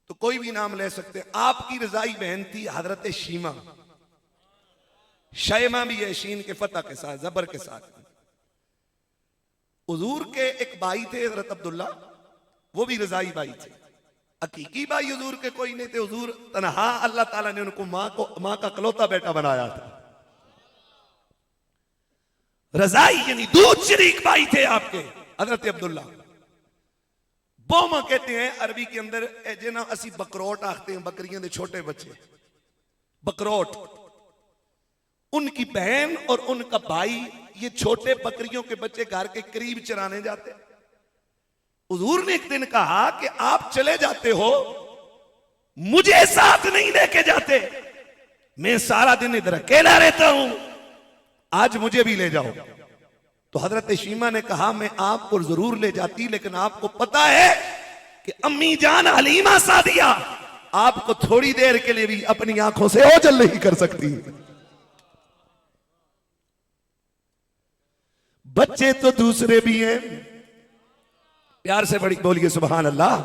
तो कोई भी नाम ले सकते हैं। आपकी रजाई बहन थी हजरत शीमा, शयमा भी है शीन के फतह के साथ, जबर के साथ। हुजूर के एक भाई थे हजरत अब्दुल्ला, वो भी रजाई भाई थे। हकीकी भाई हुजूर के कोई नहीं थे। हुजूर तनहा अल्लाह ताला ने उनको मां का कलौता बेटा बनाया था। रजाई यानी दूध शरीक भाई थे आपके हजरत अब्दुल्ला। बोमा कहते हैं अरबी के अंदर, जिन्हें असी बकरोट आखते हैं, बकरियां दे छोटे बच्चे बकरोट। उनकी बहन और उनका भाई ये छोटे बकरियों के बच्चे घर के करीब चराने जाते। हुजूर ने एक दिन कहा कि आप चले जाते हो, मुझे साथ नहीं लेके जाते, मैं सारा दिन इधर अकेला रहता हूं, आज मुझे भी ले जाओ। तो हजरत शीमा ने कहा मैं आपको जरूर ले जाती, लेकिन आपको पता है कि अम्मी जान हलीमा सादिया आपको थोड़ी देर के लिए भी अपनी आंखों से ओझल नहीं कर सकती। बच्चे तो दूसरे भी हैं, प्यार से बड़ी बोलिए सुभान अल्लाह।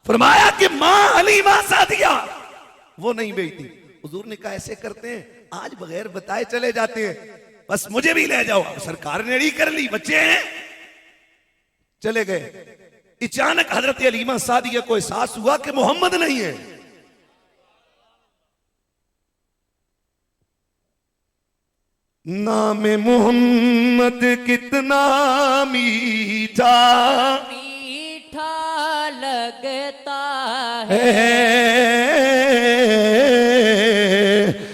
फरमाया कि मां हलीमा सादिया वो नहीं बेटी। हुजूर ने कहा ऐसे करते हैं, आज बगैर बताए चले जाते हैं, बस मुझे भी ले जाओ। सरकार ने अड़ी कर ली, बच्चे हैं, चले गए। अचानक हजरत हलीमा सादिया को एहसास हुआ कि मोहम्मद नहीं है। नाम मोहम्मद कितना मीठा मीठा लगता है,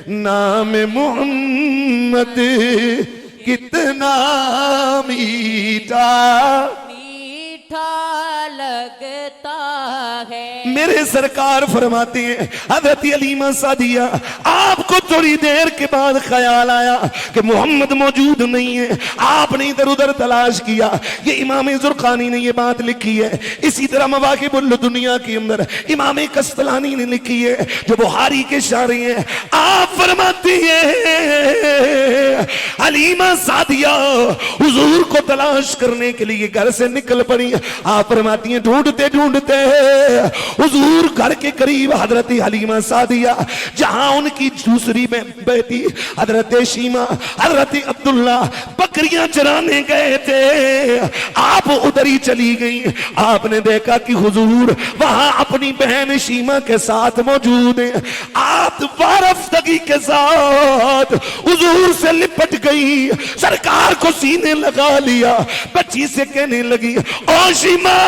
नाम मोहम्मद कितना मीठा मीठा लगता है। मेरे सरकार फरमाते हैं हजरत हलीमा सादिया आपको थोड़ी देर के बाद ख्याल आया कि मोहम्मद मौजूद नहीं है। आपने इधर उधर तलाश किया। ये इमाम जुरकानी ने ये बात लिखी है। इसी तरह मवाकिबुल दुनिया के अंदर इमाम कस्तलानी ने लिखी है, जो बुहारी के शारे हैं। आप फरमाती है हलीमा सादिया हुजूर को तलाश करने के लिए घर से निकल पड़ी। आप फरमाती हैं ढूंढते ढूंढते हुजूर घर के करीब हजरत हलीमा सादिया, जहां उनकी दूसरी बेटी हजरत शीमा, हजरत अब्दुल्ला बकरियां चराने गए थे। आप उधर ही चली गई। आपने देखा कि हुजूर वहां अपनी बहन शीमा के साथ मौजूद है। आप वारफ्तगी के साथ हुजूर से लिपट गई, सरकार को सीने लगा लिया, बच्ची से कहने लगी ओ शीमा,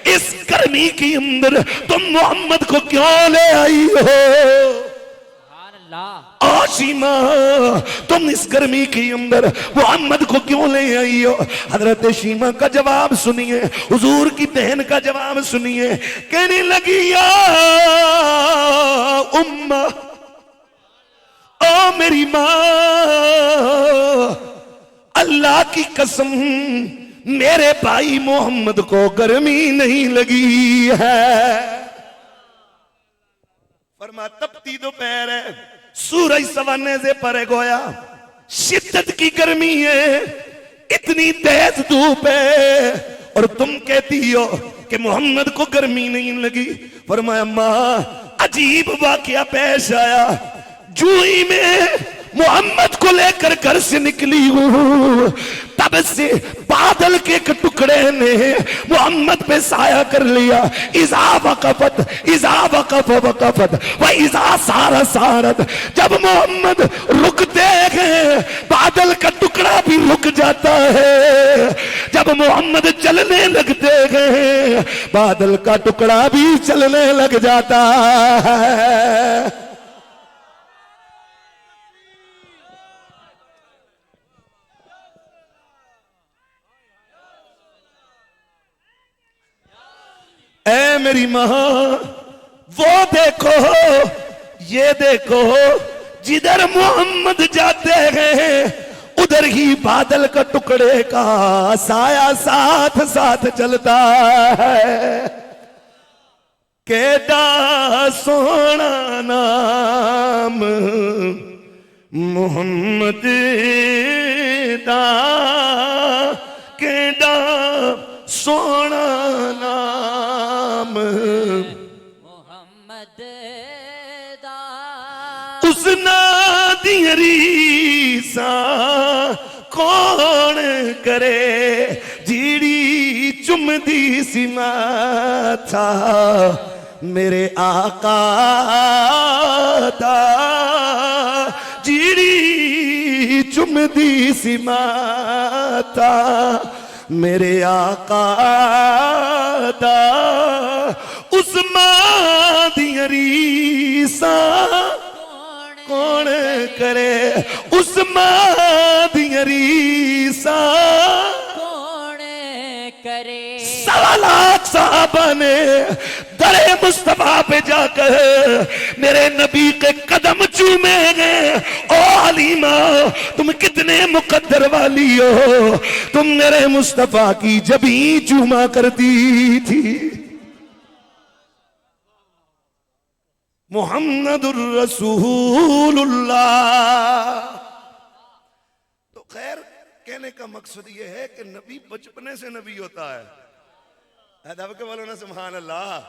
इस गर्मी के अंदर तुम मोहम्मद को क्यों ले आई हो? ओ शीमा, तुम इस गर्मी के अंदर मोहम्मद को क्यों ले आई हो? हजरत शीमा का जवाब सुनिए, हुजूर की बहन का जवाब सुनिए। कहने लगी या उम्मा, ओ मेरी मां, अल्लाह की कसम मेरे भाई मोहम्मद को गर्मी नहीं लगी है। फरमा तपती दोपहर है, सूरज सवाने से परे गोया, शिद्दत की गर्मी है, इतनी तेज धूप है, और तुम कहती हो कि मोहम्मद को गर्मी नहीं लगी। फरमाया मां, अजीब वाकया पेश आया। जूही में मोहम्मद को लेकर घर से निकली हूं, तब से बादल के एक टुकड़े ने मोहम्मद पे साया कर लिया। इज़ा वक़फ़त, इज़ा वक़फ़ वक़फ़त व इज़ा सारा सारत। जब मोहम्मद रुकते हैं बादल का टुकड़ा भी रुक जाता है, जब मोहम्मद चलने लगते हैं बादल का टुकड़ा भी चलने लग जाता है। मेरी माँ वो देखो ये देखो, जिधर मोहम्मद जाते हैं उधर ही बादल का टुकड़े का साया साथ साथ चलता है। केडा सोना नाम मोहम्मद दा, केडा सोना नाम मोहम्मद दा, उस नादी रीसा कौन करे, जीड़ी चुमदी सी माथा मेरे आका दा, जीड़ी चुमदी सी माथा मेरे आका दा, उस मां दी रीसा कौन करे, उस मां दी रीसा कौन करे। 1.25 लाख साहबा ने दरे मुस्तफा पे जाकर मेरे नबी के कदम चूमे गए। ओ हलीमा तुम कितने मुकद्दर वाली हो, तुम मेरे मुस्तफा की जबी चूमा करती थी। मुहम्मदुर रसूलुल्लाह। तो खैर कहने का मकसद यह है कि नबी बचपने से नबी होता है। अदब के बोलो ना सुभान अल्लाह।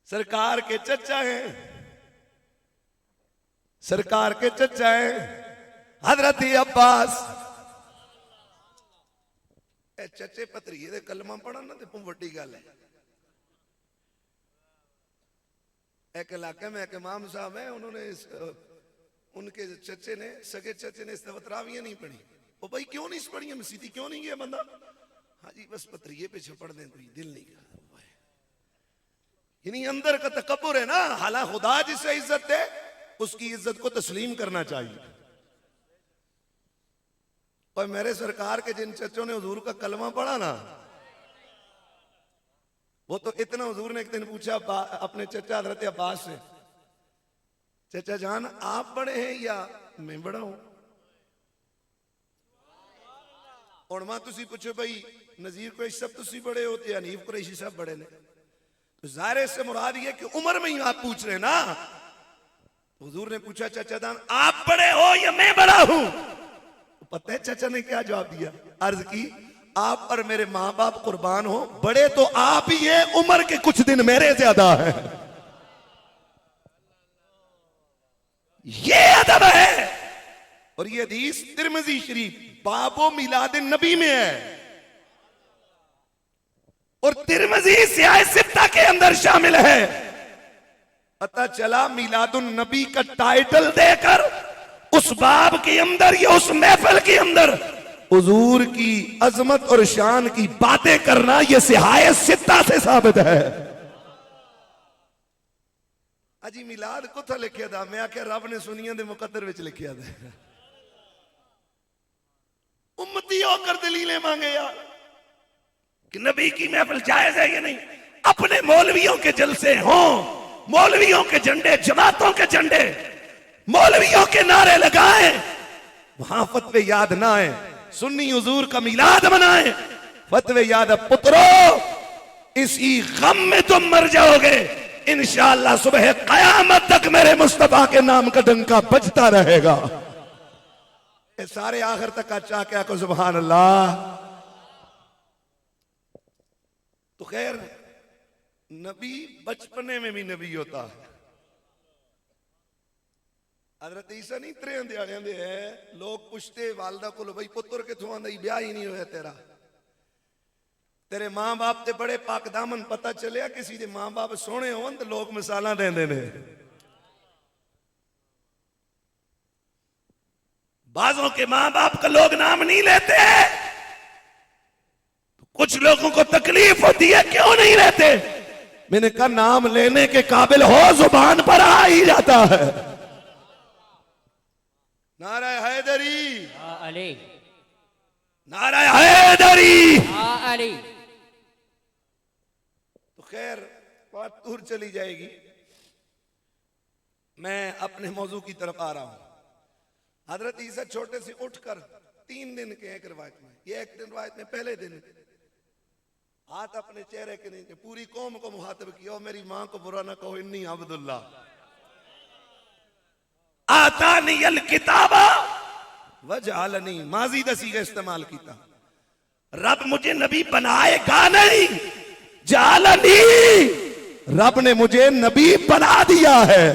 सरकार के चचा हैं, सरकार के चचा हैं हजरत अब्बास। ए चचे पतरीए दे कलमा पढ़न ना ते वड्डी गल है। एक इलाके में एक इमाम साहब है, उन्होंने उनके चचे ने, सगे चचे ने इस्तवतरावियां नहीं पढ़ी। वो भाई क्यों नहीं पढ़ी, मसीती क्यों नहीं गया बंदा? हाँ जी बस पतरिये पे छपड़ दें तो दिल नहीं कर। यानी अंदर का तकब्बुर है ना। हालांकि खुदा जिसे इज्जत दे उसकी इज्जत को तस्लीम करना चाहिए। और मेरे सरकार के जिन चचों ने हुजूर का कलमा पढ़ा ना, वो तो इतना, हुजूर ने एक दिन पूछा अपने चचा हजरत अब्बास से, चचा जान आप बड़े हैं या मैं बड़ा हूं? और मां तुसी पूछो भाई नजीर कुरैशी सब तुसी बड़े होते या हनीफ कुरैशी सब बड़े ने? तो जाहिर से मुराद ये कि उम्र में ही आप पूछ रहे ना। हुजूर ने पूछा चचा जान आप बड़े हो या मैं बड़ा हूं? तो पता है चचा ने क्या जवाब दिया? अर्ज की आप और मेरे मां बाप कुर्बान हो, बड़े तो आप ही है, उम्र के कुछ दिन मेरे ज्यादा है। ये अदब है। और ये हदीस तिरमिज़ी शरीफ बाबो मिलाद नबी में है और तिरमिज़ी सियाह सित्ता के अंदर शामिल है। पता चला मिलादुन नबी का टाइटल देकर उस बाब के अंदर या उस महफिल के अंदर हुजूर की अजमत और शान की बातें करना यह सियाह सित्ता से साबित है। अजी मिलाद कुत्थे लिखिया था? मैं आख्या रब ने सुनिया दे मुकद्दर विच लिखिया था। उम्मती होकर दलीलें मांगे यार कि नबी की महफिल जायज है या नहीं। अपने मौलवियों के जलसे हों, मौलवियों के झंडे, जमातों के झंडे, मौलवियों के नारे लगाएं, वहां फतवे याद ना आए। सुन्नी हुजूर का मिलाद मनाएं, फतवे याद। पुत्रों इसी गम में तुम मर जाओगे। इंशाअल्लाह सुबह कयामत तक मेरे मुस्तफा के नाम का डंका बजता रहेगा। ये सारे आखिर तक अच्छा क्या को सुभान अल्लाह। तो खैर नबी बचपने में भी नबी होता है। हजरत ईसा नहीं त्रेन दिहाड़ियां दे है, लोग पुछते वालदा को भाई पुत्र किथों आंदा, ब्याह ही नहीं होया तेरा, तेरे मां बाप ते बड़े पाक दामन। पता चलिया किसी दे मां बाप सोहने होवन ते लोग मिसालां देंदे ने। बाजों के मां बाप का लोग नाम नहीं लेते, तो कुछ लोगों को तकलीफ होती है क्यों नहीं लेते। मैंने कहा नाम लेने के काबिल हो, जुबान पर आ ही जाता है। नारा हैदरी, अली, नारा हैदरी। अली। खैर बात दूर चली जाएगी, मैं अपने मौजू की तरफ आ रहा हूं। हजरत ईसा छोटे से उठकर 3 दिन के एक रिवायत में, ये एक दिन रिवायत में पहले दिन हाथ अपने चेहरे के नीचे पूरी कौम को मुखातिब किया, और मेरी मां को बुरा ना कहो, इन्नी अब्दुल्ला आतानी अल किताबा वजअलनी, माजी दसी का इस्तेमाल किया। रब मुझे नबी बनाएगा नहीं, जालनी, रब ने मुझे नबी बना दिया है।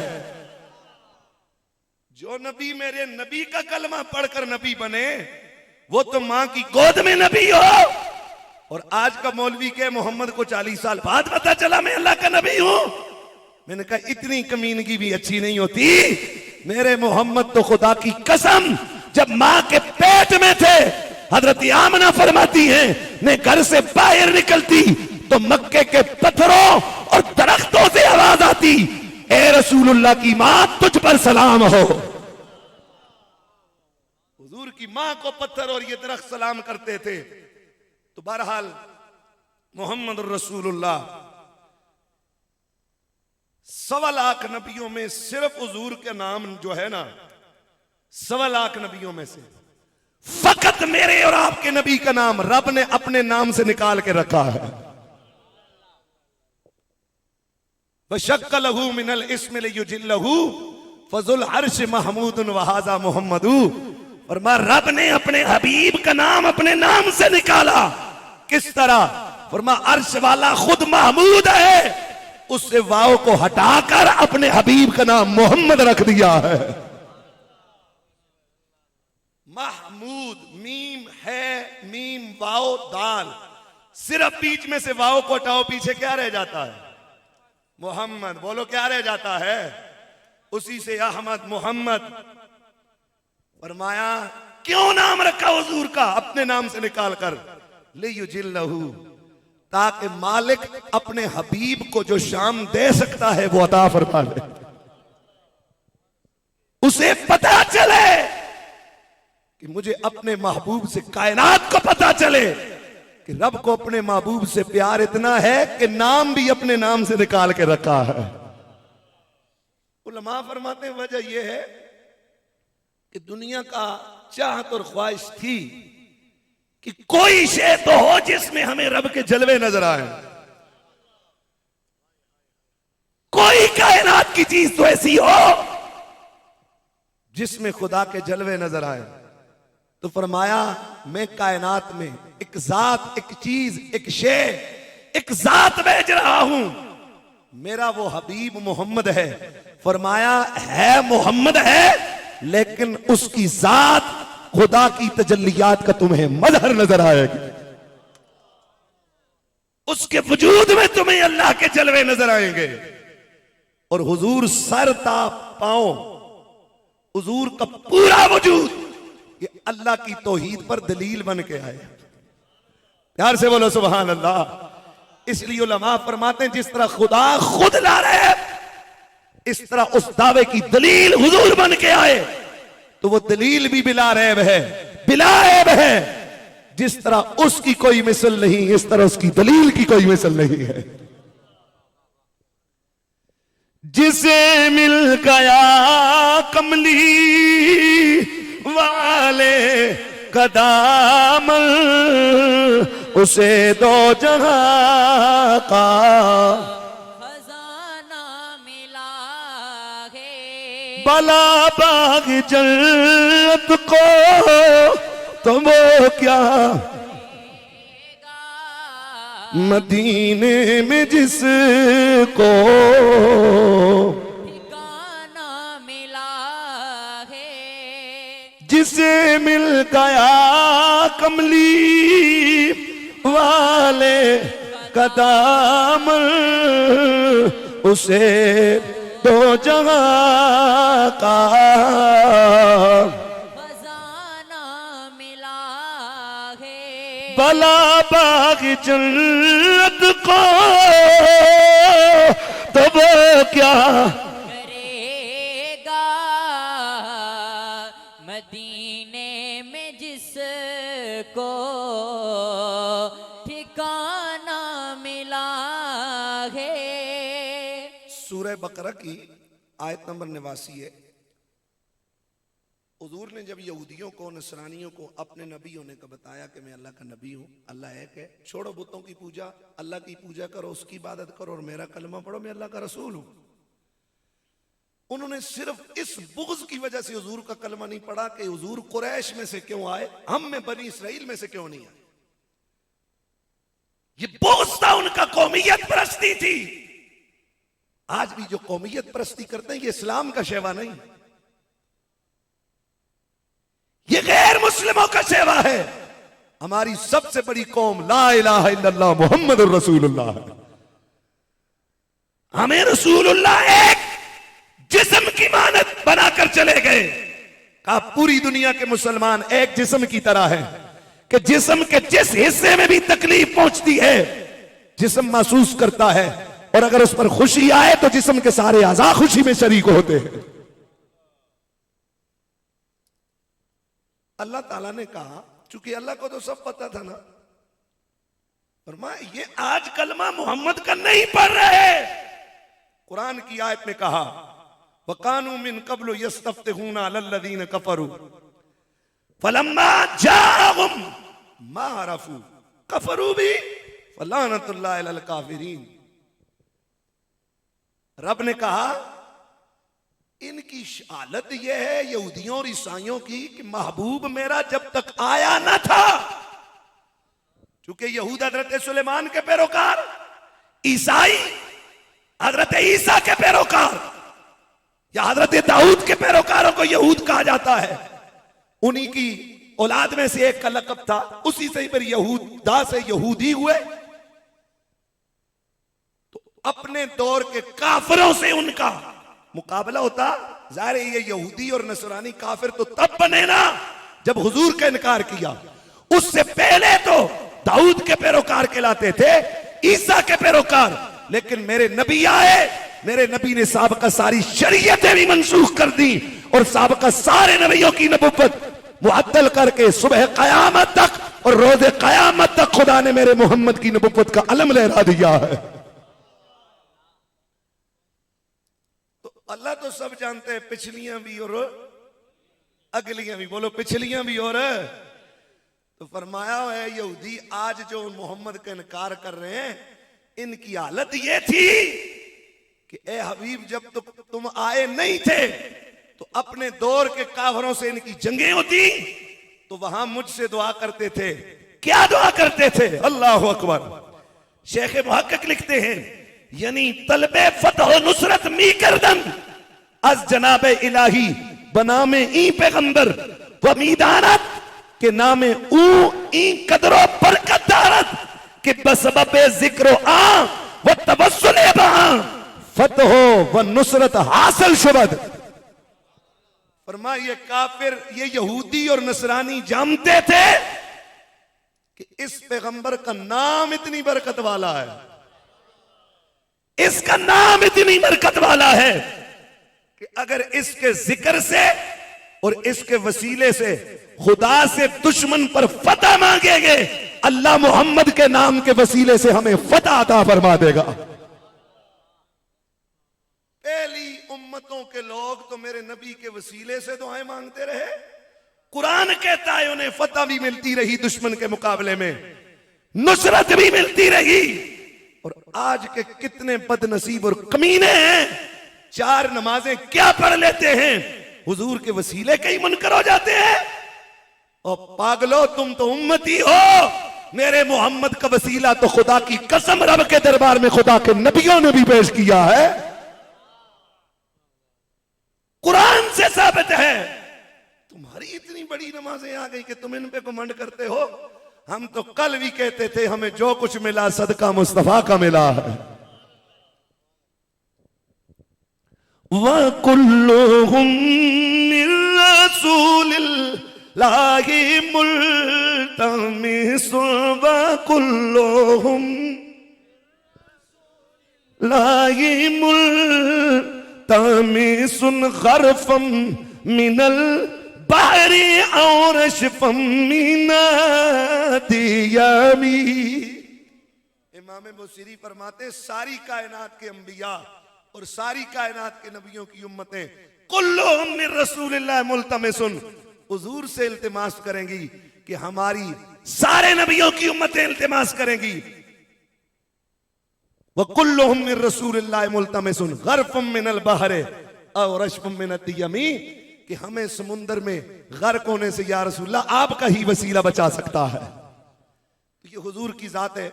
जो नबी मेरे नबी का कलमा पढ़कर नबी बने, वो तो मां की गोद में नबी हो। और आज का मौलवी के मोहम्मद को 40 साल बाद पता चला मैं अल्लाह का नबी हूं। मैंने कहा इतनी कमीनगी भी अच्छी नहीं होती। मेरे मोहम्मद तो खुदा की कसम जब मां के पेट में थे, हजरत आमना फरमाती हैं, मैं घर से बाहर निकलती तो मक्के के पत्थरों और दरख्तों से आवाज आती, ए रसूलुल्लाह की मां तुझ पर सलाम हो। हुजूर की मां को पत्थर और ये दरख्त सलाम करते थे। तो बहरहाल मोहम्मद रसूलुल्लाह 1.25 लाख नबियों में सिर्फ हुजूर के नाम जो है ना, 1.25 लाख नबियों में से फकत मेरे और आपके नबी का नाम रब ने अपने नाम से निकाल के रखा है। वशक्कलहू मिनल इस्मिल युजिल्लहू फजुल अर्श महमूदुन वहाजा मोहम्मदू। और रब ने अपने हबीब का नाम अपने नाम से निकाला। किस तरह? फरमा अर्श वाला खुद महमूद है, उससे वाव को हटाकर अपने हबीब का नाम मोहम्मद रख दिया है। महमूद, मीम है, मीम वाव दाल, सिर्फ बीच में से वाव को हटाओ, पीछे क्या रह जाता है? मोहम्मद। बोलो क्या रह जाता है? उसी से अहमद मोहम्मद। फरमाया क्यों नाम रखा हुजूर का अपने नाम से निकाल कर? लियुजिल्लहू, ताकि मालिक अपने हबीब को जो शाम दे सकता है वो अता फरमा दे। उसे पता चले कि मुझे अपने महबूब से, कायनात को पता चले कि रब को अपने महबूब से प्यार इतना है कि नाम भी अपने नाम से निकाल के रखा है। उलमा फरमाते हैं वजह यह है कि दुनिया का चाहत और ख्वाहिश थी कि कोई शे तो हो जिसमें हमें रब के जलवे नजर आए। कोई कायनात की चीज तो ऐसी हो जिसमें खुदा के जलवे नजर आए। तो फरमाया मैं कायनात में एक जात, एक चीज, एक शे, एक जात भेज रहा हूं, मेरा वो हबीब मोहम्मद है। फरमाया है मोहम्मद है, लेकिन उसकी जात खुदा की तजल्लियात का तुम्हें मजहर नजर आएगी। उसके वजूद में तुम्हें अल्लाह के जलवे नजर आएंगे। और हुजूर सर ता पांव, हुजूर का पूरा वजूद ये अल्लाह की तौहीद पर दलील बन के आए। प्यार से बोलो सुभान अल्लाह। इसलिए उलमा फरमाते हैं जिस तरह खुदा खुद ला रहे हैं, इस तरह उस दावे की दलील हुजूर बन के आए, तो वो दलील भी बिला रैब है, बिला ऐब है। जिस तरह उसकी कोई मिसल नहीं, इस तरह उसकी दलील की कोई मिसल नहीं है। जिसे मिल गया कमली वाले कदामल, उसे दो जहां का खजाना मिला है। बला बाग जन्नत को तो वो क्या मदीने में जिसको ठिकाना मिला है। जिसे मिल गया कमली वाले कदम, उसे दो जहां का खजाना मिला है। भला बाग जन्नत को तो वो क्या करेगा मदीने में जिसको ठिकाना मिला सूरह बकरा की आयत नंबर 89 है। हुजूर ने जब यहूदियों को नसरानियों को अपने नबी होने का बताया कि मैं अल्लाह का नबी हूँ, अल्लाह एक है, छोड़ो बुतों की पूजा, अल्लाह की पूजा करो, उसकी इबादत करो और मेरा कलमा पढ़ो, मैं अल्लाह का रसूल हूँ। उन्होंने सिर्फ इस बुग़्ज़ की वजह से हुजूर का कलमा नहीं पढ़ा कि हुजूर कुरैश में से क्यों आए, हम में बनी इसराइल में से क्यों नहीं आए। ये बुग़्ज़ था उनका, कौमियत परस्ती थी। आज भी जो कौमियत परस्ती करते हैं ये इस्लाम का शेवा नहीं, ये गैर मुस्लिमों का सेवा है। हमारी सबसे बड़ी कौम ला इलाहा इल्लल्लाह मुहम्मदुर रसूलुल्लाह है। हमें रसूलुल्लाह एक जिस्म की मानद बनाकर चले गए। कहा पूरी दुनिया के मुसलमान एक जिस्म की तरह है कि जिस्म के जिस हिस्से में भी तकलीफ पहुंचती है जिस्म महसूस करता है, और अगर उस पर खुशी आए तो जिस्म के सारे आज़ा खुशी में शरीक होते हैं। अल्लाह ताला ने कहा, चूंकि अल्लाह को तो सब पता था ना, फरमाया ये आज कलमा मोहम्मद का नहीं पढ़ रहे। कुरान की आयत में कहा वकानू मिन कब्लु यस्तफ्तिहूना अलल्लज़ीना कफरू फलम्मा जाअहुम मा अरफू कफरू भी फलानतुल्लाहि अलल काफिरीन। रब ने कहा इनकी हालत यह है यहूदियों और ईसाइयों की कि महबूब मेरा जब तक आया ना था, चूंकि यहूद हजरत सुलेमान के पैरोकार, ईसाई हजरत ईसा के पैरोकार या हजरत दाऊद के पैरोकारों को यहूद कहा जाता है। उन्हीं की औलाद में से एक का लक़ब था, उसी से फिर यहूदा से यहूदी हुए। तो अपने दौर के काफिरों से उनका मुकाबला होता। जाहिर है ये यहूदी और नसरानी काफिर तो तब बने ना जब हुजूर का इनकार किया। उससे पहले तो दाऊद के पैरोकार कहलाते थे, ईसा के पैरोकार। लेकिन मेरे नबी आए, मेरे नबी ने साबका सारी शरीयतें भी मंसूख कर दी और साबका सारे नबियों की नबुव्वत मुअत्तल करके सुबह कयामत तक और रोज़े कयामत तक खुदा ने मेरे मोहम्मद की नबुव्वत का अलम लहरा दिया है। अल्लाह तो सब जानते हैं, पिछलियां भी और अगलियां भी। बोलो पिछलियां भी और। तो फरमाया है यहूदी आज जो मोहम्मद का इनकार कर रहे हैं, इनकी हालत ये थी कि ए हबीब जब तो तुम आए नहीं थे तो अपने दौर के काफिरों से इनकी जंगें होती तो वहां मुझसे दुआ करते थे। क्या दुआ करते थे? अल्लाह अकबर। शेख मुहक्किक लिखते हैं यानी तलबे फतह नुसरत मी करदन अज जनाबे इलाही बनामे ई पैगंबर व मीदानत के नामे ऊ ई कदरो बरकत दारत के बसबबे जिक्रो आ व तवस्सुल बहा फतह व नुसरत हासिल शुबद। फरमाया ये काफिर, ये यहूदी और नसरानी जानते थे कि इस पैगंबर का नाम इतनी बरकत वाला है, इसका नाम इतनी बरकत वाला है कि अगर इसके जिक्र से और इसके वसीले से खुदा से दुश्मन पर फतह मांगेंगे, अल्लाह मोहम्मद के नाम के वसीले से हमें फतह अता फरमा देगा। पहली उम्मतों के लोग तो मेरे नबी के वसीले से दुआएं मांगते रहे। कुरान कहता है उन्हें फतह भी मिलती रही, दुश्मन के मुकाबले में नुसरत भी मिलती रही। और आज के कितने बदनसीब और कमीने हैं, 4 नमाजें क्या पढ़ लेते हैं, हुजूर के वसीले के ही मुनकर हो जाते हैं। और पागलो तुम तो उम्मती हो, मेरे मोहम्मद का वसीला तो खुदा की कसम रब के दरबार में खुदा के नबियों ने भी पेश किया है। कुरान से साबित है। तुम्हारी इतनी बड़ी नमाजें आ गई कि तुम इन पे घमंड करते हो। हम तो कल भी कहते थे हमें जो कुछ मिला सदका मुस्तफा का मिला है। वकुल्लुहुम मिन रसूलिल्लाहि मुल्तमिसुन वकुल्लुहुम लाहि मुल्तमिसुन गरफम मिनल बारी और शिफम इमाम बुसीरी फरमाते सारी कायनात के अंबिया और सारी कायनात के नबियों की उम्मतें कुल्लुहुम मिन रसूलिल्लाह मुल्तमिसुन, हुजूर से इल्तिमास करेंगी कि हमारी सारे नबियों की उम्मतें इल्तिमास करेंगी। व कुल्लुहुम मिन रसूलिल्लाह मुल्तमिसुन गर्फुम मिनल बहरे और रशफुम मिनद यमी, कि हमें समुंदर में गर्क होने से या रसूलल्लाह आपका ही वसीला बचा सकता है। तो ये हुजूर की जात है।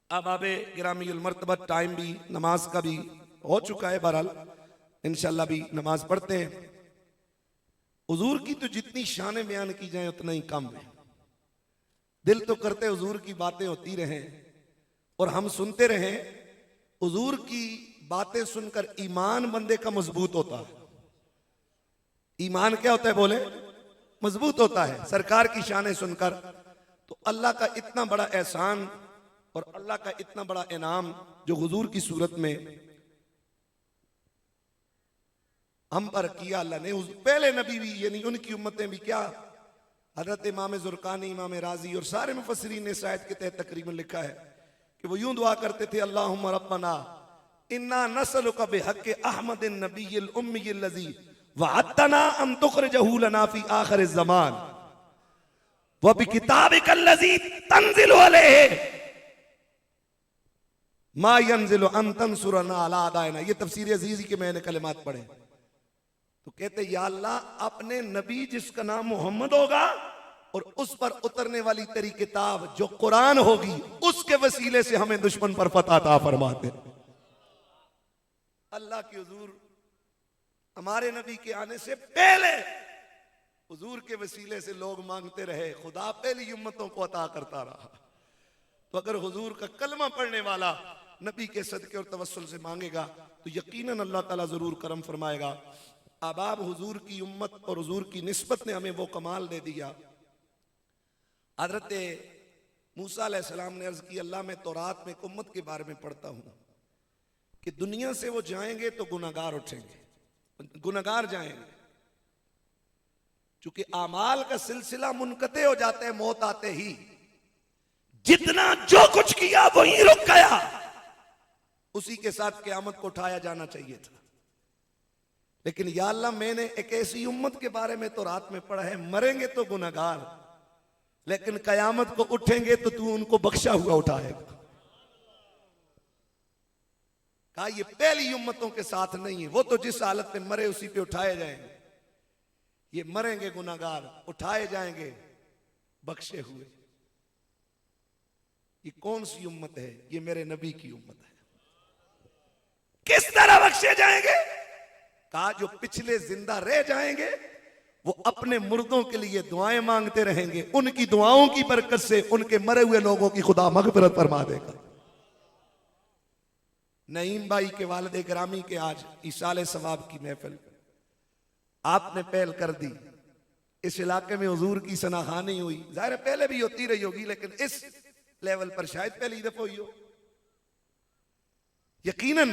अब आबे गिरामीउल मर्तबत टाइम भी नमाज का भी हो चुका है, बहरहाल इंशाल्लाह भी नमाज पढ़ते हैं। हुजूर की तो जितनी शान बयान की जाए उतना ही कम है। दिल तो करते हुजूर की बातें होती रहें और हम सुनते रहें। हुजूर की बातें सुनकर ईमान बंदे का मजबूत होता है। ईमान क्या होता है बोले? मजबूत होता है सरकार की शानें सुनकर। तो अल्लाह का इतना बड़ा एहसान और अल्लाह का इतना बड़ा इनाम जो हुजूर की सूरत में हम पर किया अल्लाह ने। पहले नबी भी यानी उनकी उम्मतें भी क्या, हजरत इमाम ज़ुरकानी, इमाम राजी और सारे मुफस्सिरीन ने इस आयत के तहत तकरीबन लिखा है कि वो यूं दुआ करते थे, अल्लाहुम्मा रब्बना इन्ना नसलुका बिहक़्क़ि अहमदिन नबिय्यिल उम्मिय्यिल लज़ी वअदतना अन तुख़रिजहू लना फ़ी आख़िरिज़ ज़मान व बिकिताबिकल लज़ी तंज़िलु अलैहि मा यंज़िलु अन तंसुरना अला अदाइना। ये तफसीर अज़ीज़ी के मैंने कलिमात पढ़े। तो कहते या अल्लाह अपने नबी जिसका नाम मोहम्मद होगा और उस पर उतरने वाली तेरी किताब जो कुरान होगी उसके वसीले से हमें दुश्मन पर फतह अता फरमाते। अल्लाह के हुजूर हमारे नबी के आने से पहले हुजूर के वसीले से लोग मांगते रहे, खुदा पहली उम्मतों को अता करता रहा। तो अगर हुजूर का कलमा पढ़ने वाला नबी के सदके और तवस्सुल से मांगेगा तो यकीनन अल्लाह ताला जरूर करम फरमाएगा। अब आप हुजूर की उम्मत और हुजूर की निस्बत ने हमें वो कमाल दे दिया। हजरत मूसा अलैहिस्सलाम ने अर्ज की, अल्लाह मैं तौरात में एक उम्मत के बारे में पढ़ता हूं कि दुनिया से वो जाएंगे तो गुनाहगार उठेंगे, गुनाहगार जाएंगे। चूंकि आमाल का सिलसिला मुनकते हो जाता है मौत आते ही, जितना जो कुछ किया वहीं रुक गया, उसी के साथ क़यामत को उठाया जाना चाहिए था। लेकिन या अल्लाह मैंने एक ऐसी उम्मत के बारे में तो रात में पढ़ा है, मरेंगे तो गुनाहगार लेकिन कयामत को उठेंगे तो तू उनको बख्शा हुआ उठाएगा। कहा ये पहली उम्मतों के साथ नहीं है, वो तो जिस हालत में मरे उसी पे उठाए जाएंगे। ये मरेंगे गुनाहगार, उठाए जाएंगे बख्शे हुए। ये कौन सी उम्मत है? ये मेरे नबी की उम्मत है। किस तरह बख्शे जाएंगे? कहा जो पिछले जिंदा रह जाएंगे वो अपने मुर्दों के लिए दुआएं मांगते रहेंगे, उनकी दुआओं की बरकत से उनके मरे हुए लोगों की खुदा मगफिरत फरमा देगा। नईम भाई के वालिद ग्रामी के आज इसाले सवाब की महफिल आपने पहल कर दी। इस इलाके में हुजूर की सनाखानी हुई, जाहिर पहले भी होती रही होगी लेकिन इस लेवल पर शायद पहली दफा हुई हो। यकीनन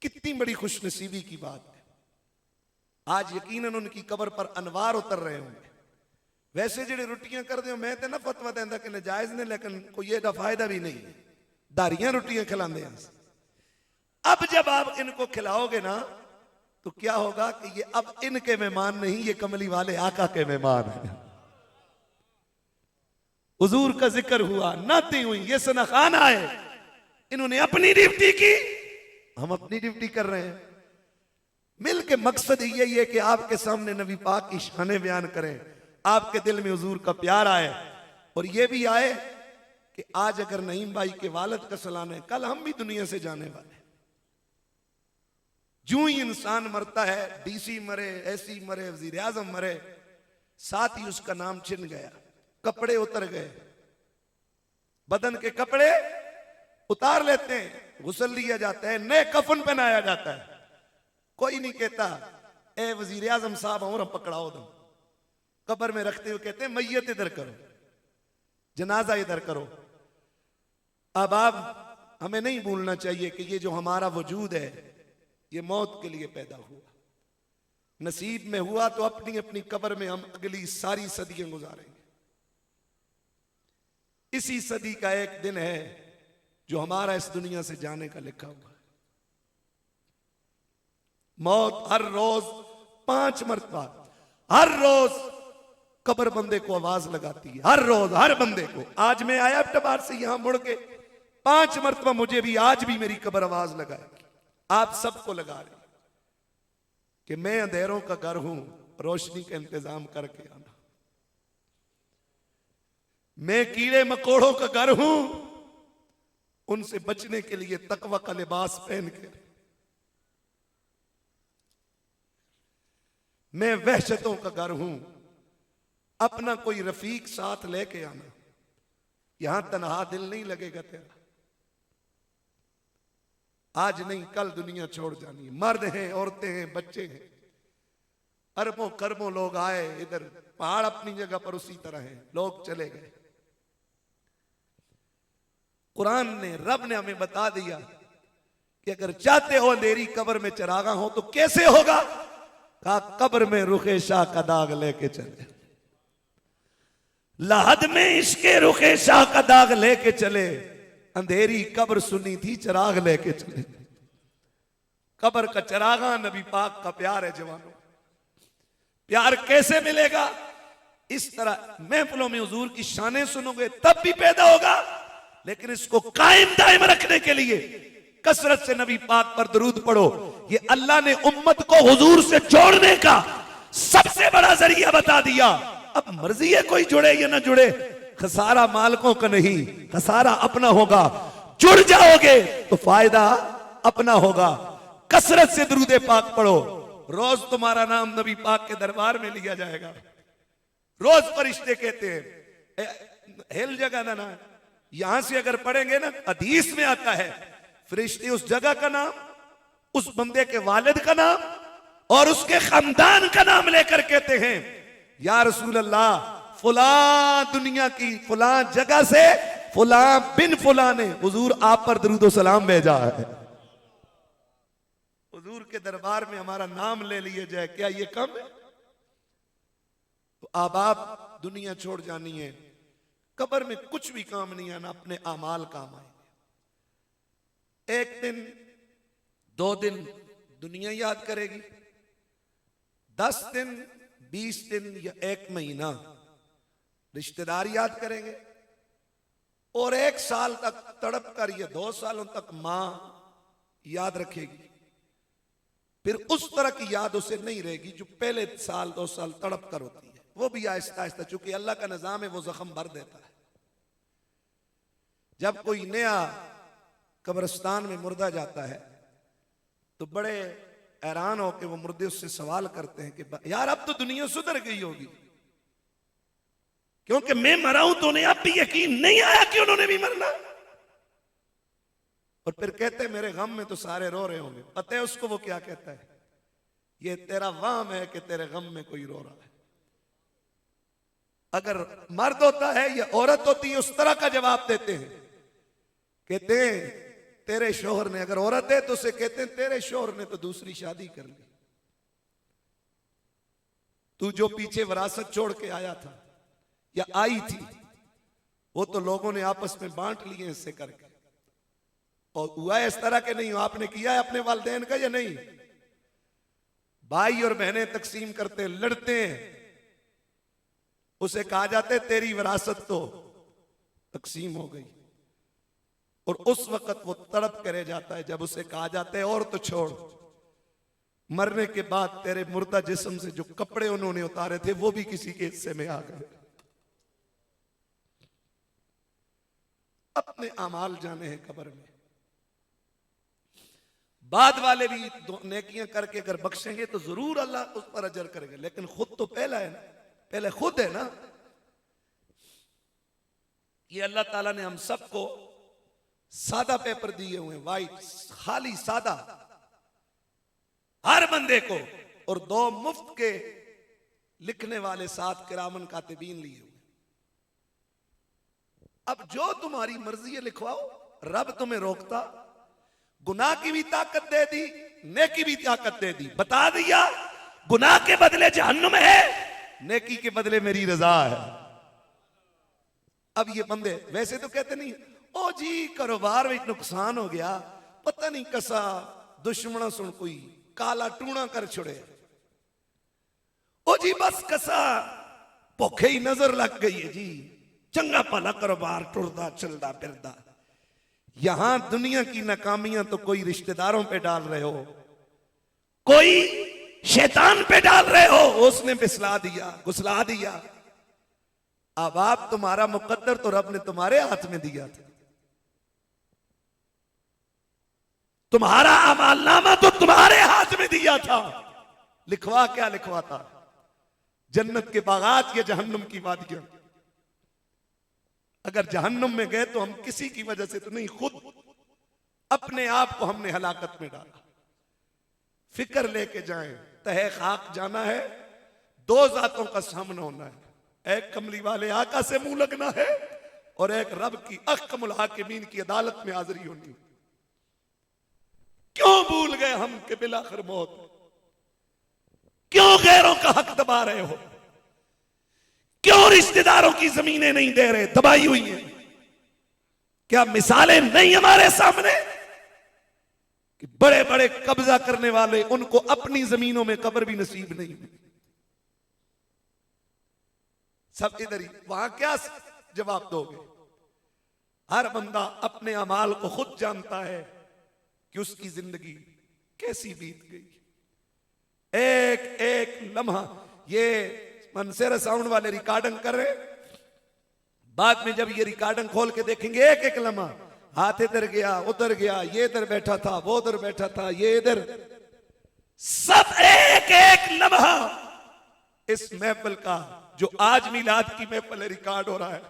कितनी बड़ी खुशनसीबी की बात है। आज यकीनन उनकी कब्र पर अनवार उतर रहे होंगे। वैसे जेड़े रोटियां कर दे मैं तो ना फतवा देंदा कि नाजायज ने, लेकिन कोई एदा फायदा भी नहीं। दारियां रोटियां खिलाते हैं। अब जब आप इनको खिलाओगे ना तो क्या होगा कि ये अब इनके मेहमान नहीं, ये कमली वाले आका के मेहमान हैं। हुजूर का जिक्र हुआ, नाती हुई, ये सनाखान आए, इन्होंने अपनी ड्यूटी की, हम अपनी ड्यूटी कर रहे हैं। मिल के मकसद यही है कि आपके सामने नबी पाक की शाने बयान करें, आपके दिल में हुजूर का प्यार आए और ये भी आए कि आज अगर नईम भाई के वालिद का सलाना है, कल हम भी दुनिया से जाने वाले। जो ही इंसान मरता है, डीसी मरे, एसी मरे, वजीर आजम मरे, साथ ही उसका नाम छिन गया, कपड़े उतर गए, बदन के कपड़े उतार लेते हैं, गुस्ल लिया जाता है, नए कफन पहनाया जाता है। कोई नहीं कहता ए वजीर आजम साहब और पकड़ाओ दम। कब्र में रखते हुए कहते हैं मैयत इधर करो, जनाजा इधर करो। अब आप हमें नहीं भूलना चाहिए कि ये जो हमारा वजूद है ये मौत के लिए पैदा हुआ। नसीब में हुआ तो अपनी अपनी कब्र में हम अगली सारी सदियां गुजारेंगे। इसी सदी का एक दिन है जो हमारा इस दुनिया से जाने का लिखा हुआ है। मौत हर रोज 5 मरतबा, हर रोज कब्र बंदे को आवाज लगाती है, हर रोज हर बंदे को। आज मैं आया अब्टबार से यहां मुड़ के 5 मरतबा मुझे भी आज भी मेरी कब्र आवाज लगाएगी। आप सबको लगा रही कि मैं अंधेरों का घर हूं, रोशनी का इंतजाम करके आना। मैं कीड़े मकोड़ों का घर हूं, उनसे बचने के लिए तकवा का लिबास पहन के। मैं वहशतों का घर हूं, अपना कोई रफीक साथ लेके आना। यहां तनहा दिल नहीं लगेगा तेरा। आज नहीं कल दुनिया छोड़ जानी। मर्द हैं, औरतें हैं, बच्चे हैं, अरबों करबों लोग आए इधर। पहाड़ अपनी जगह पर उसी तरह है, लोग चले गए। कुरान ने, रब ने हमें बता दिया कि अगर चाहते हो अंधेरी कब्र में चरागा हो तो कैसे होगा। कहा कब्र में रुखे शाह का दाग लेके चले, lahad में इसके रुखे शाह का दाग लेके चले। अंधेरी कब्र सुनी थी, चिराग लेके चले। कब्र का चिरागा नबी पाक का प्यार है जवानों। प्यार कैसे मिलेगा? इस तरह महफिलों में हुजूर की शानें सुनोगे तब भी पैदा होगा, लेकिन इसको कायम दायम रखने के लिए कसरत से नबी पाक पर दरूद पढ़ो। ये अल्लाह ने उम्मत को हुजूर से जोड़ने का सबसे बड़ा जरिया बता दिया। अब मर्जी है कोई जुड़े या ना जुड़े, खसारा मालिकों का नहीं, खसारा अपना होगा। जुड़ जाओगे तो फायदा अपना होगा। कसरत से दरूद पाक पढ़ो, रोज तुम्हारा नाम नबी पाक के दरबार में लिया जाएगा। रोज फरिश्ते कहते हैं हिल जगह ना, यहां से अगर पढ़ेंगे ना, हदीस में आता है फरिश्ते उस जगह का नाम, उस बंदे के वालिद का नाम और उसके खानदान का नाम लेकर कहते हैं या रसूल अल्लाह, फुला दुनिया की फुला जगह से फुला बिन फुला ने हुजूर आप पर दरूद सलाम भेजा है। हुजूर के दरबार में हमारा नाम ले लिए जाए, क्या ये कम है? तो आप दुनिया छोड़ जानी है, कब्र में कुछ भी काम नहीं आना, अपने आमाल काम आएंगे। एक दिन 2 दिन दुनिया याद करेगी, 10 दिन 20 दिन या 1 महीना रिश्तेदार याद करेंगे, और 1 साल तक तड़प कर या 2 सालों तक मां याद रखेगी। फिर उस तरह की याद उसे नहीं रहेगी जो पहले साल 2 साल तड़प कर होती है। वो भी आहिस्ता आहिस्ता, चूंकि अल्लाह का निजाम है, वो जख्म भर देता है। जब कोई नया कब्रिस्तान में मुर्दा जाता है तो बड़े हैरान होकर वो मुर्दे उससे सवाल करते हैं कि यार अब तो दुनिया सुधर गई होगी, क्योंकि मैं मरा हूं तो उन्हें अब भी यकीन नहीं आया कि उन्होंने भी मरना। और फिर कहते मेरे गम में तो सारे रो रहे होंगे। पता है उसको वो क्या कहता है? ये तेरा वाम है कि तेरे गम में कोई रो रहा है। अगर मर्द होता है या औरत होती है, उस तरह का जवाब देते हैं। कहते हैं तेरे शोहर ने, अगर औरत है तो उसे कहते हैं तेरे शोहर ने तो दूसरी शादी कर ली, तू जो पीछे विरासत छोड़ के आया था या आई थी वो तो लोगों ने आपस में बांट लिए इससे करके। और हुआ इस तरह के नहीं हो, आपने किया है अपने वालिदैन का या नहीं? भाई और बहनें तकसीम करते लड़ते हैं, उसे कहा जाता है तेरी विरासत तो तकसीम हो गई, और उस वक्त वो तड़प करे जाता है जब उसे कहा जाता है और तो छोड़, मरने के बाद तेरे मुर्दा जिस्म से जो कपड़े उन्होंने उतारे थे वो भी किसी के हिस्से में आ गए। अपने अमाल जाने हैं कब्र में। बाद वाले भी नेकियां करके अगर बख्शेंगे तो जरूर अल्लाह उस पर अजर करेगा, लेकिन खुद तो पहला है ना, पहले खुद है ना। ये अल्लाह ताला ने हम सबको सादा पेपर दिए हुए, वाइट खाली सादा हर बंदे को, और 2 मुफ्त के लिखने वाले 7 किरामन कातिबीन लिए हुए। अब जो तुम्हारी मर्जी है लिखवाओ, रब तुम्हें रोकता? गुनाह की भी ताकत दे दी, नेकी भी ताकत दे दी, बता दिया गुनाह के बदले जहन्नुम है, नेकी के बदले मेरी रजा है। अब ये बंदे वैसे तो कहते नहीं ओ जी कारोबार में नुकसान हो गया, पता नहीं कसा दुश्मना सुन कोई काला टूणा कर छुड़े। ओ जी बस कसा भुखे ही नजर लग गई है जी, चंगा भला कारोबार टुरदा चलदा फिरदा। यहां दुनिया की नाकामियां तो कोई रिश्तेदारों पे डाल रहे हो, कोई शैतान पे डाल रहे हो, उसने फिसला दिया गुसला दिया। अब आप तुम्हारा मुकद्दर तो रब ने तुम्हारे हाथ में दिया था, तुम्हारा अमालनामा तो तुम्हारे हाथ में दिया था। लिखवा क्या लिखवाता, जन्नत के बागात या जहन्नुम की वादियां। अगर जहन्नुम में गए तो हम किसी की वजह से तो नहीं, खुद अपने आप को हमने हलाकत में डाला। फिक्र लेके जाएं, तहे खाक जाना है, दो जातों का सामना होना है, एक कमली वाले आका से मुंह लगना है और एक रब की अहकमुल हाकिमीन की अदालत में हाजिरी होनी है। क्यों भूल गए हम कि बिलाखिर मौत, क्यों गैरों का हक दबा रहे हो, क्यों रिश्तेदारों की जमीनें नहीं दे रहे, दबाई हुई हैं। क्या मिसालें नहीं हमारे सामने कि बड़े बड़े कब्जा करने वाले उनको अपनी जमीनों में कब्र भी नसीब नहीं हुई। सब इधर ही, वहां क्या जवाब दोगे? हर बंदा अपने अमाल को खुद जानता है कि उसकी जिंदगी कैसी बीत गई। एक एक लम्हा, ये मनसेरा साउंड वाले रिकॉर्डिंग कर रहे, बाद में जब ये रिकॉर्डिंग खोल के देखेंगे एक एक लम्हा, हाथ इधर गया उधर गया, ये इधर बैठा था वो उधर बैठा था, ये इधर, सब एक एक लम्हा इस महफिल का, जो आज मिलाद की महफिल है, रिकॉर्ड हो रहा है।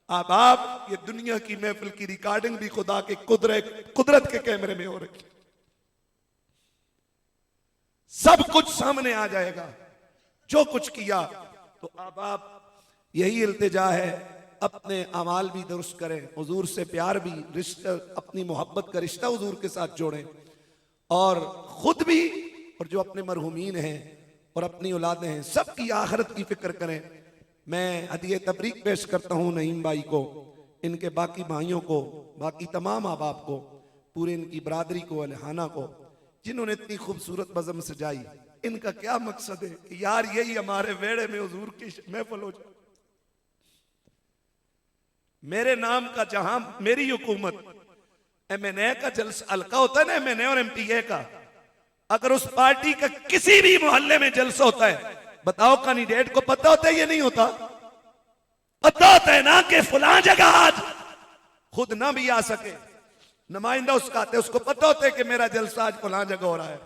अब आप ये दुनिया की महफिल की रिकॉर्डिंग भी खुदा के कुदरत के कैमरे में हो रही, सब कुछ सामने आ जाएगा जो कुछ किया। तो अब आप यही इल्तिजा है, अपने अमाल भी दुरुस्त करें, हुजूर से प्यार भी, रिश्ता, अपनी मोहब्बत का रिश्ता हुजूर के साथ जोड़ें, और खुद भी और जो अपने मरहूमीन हैं और अपनी औलादें हैं, सबकी आखिरत की फिक्र करें। मैं हदिया तबरीक पेश करता हूं नईम भाई को, इनके बाकी भाइयों को, बाकी तमाम अहबाब को, पूरे इनकी बरादरी को, अलहाना को, जिन्होंने इतनी खूबसूरत बज़म सजाई। इनका क्या मकसद है कि यार यही हमारे वेड़े में हुजूर की महफिल हो जाए। मेरे नाम का जहां मेरी हुकूमत, MNA का जलसा हल्का होता है ना, MNA और MPA का, अगर उस पार्टी का किसी भी मोहल्ले में जलसा होता है, बताओ कैंडिडेट को पता होता है ये नहीं होता? पता होता है ना कि फलां जगह आज खुद ना भी आ सके, नुमाइंदा उसका आते, उसको पता होता है कि मेरा जलसा आज फलां जगह हो रहा है।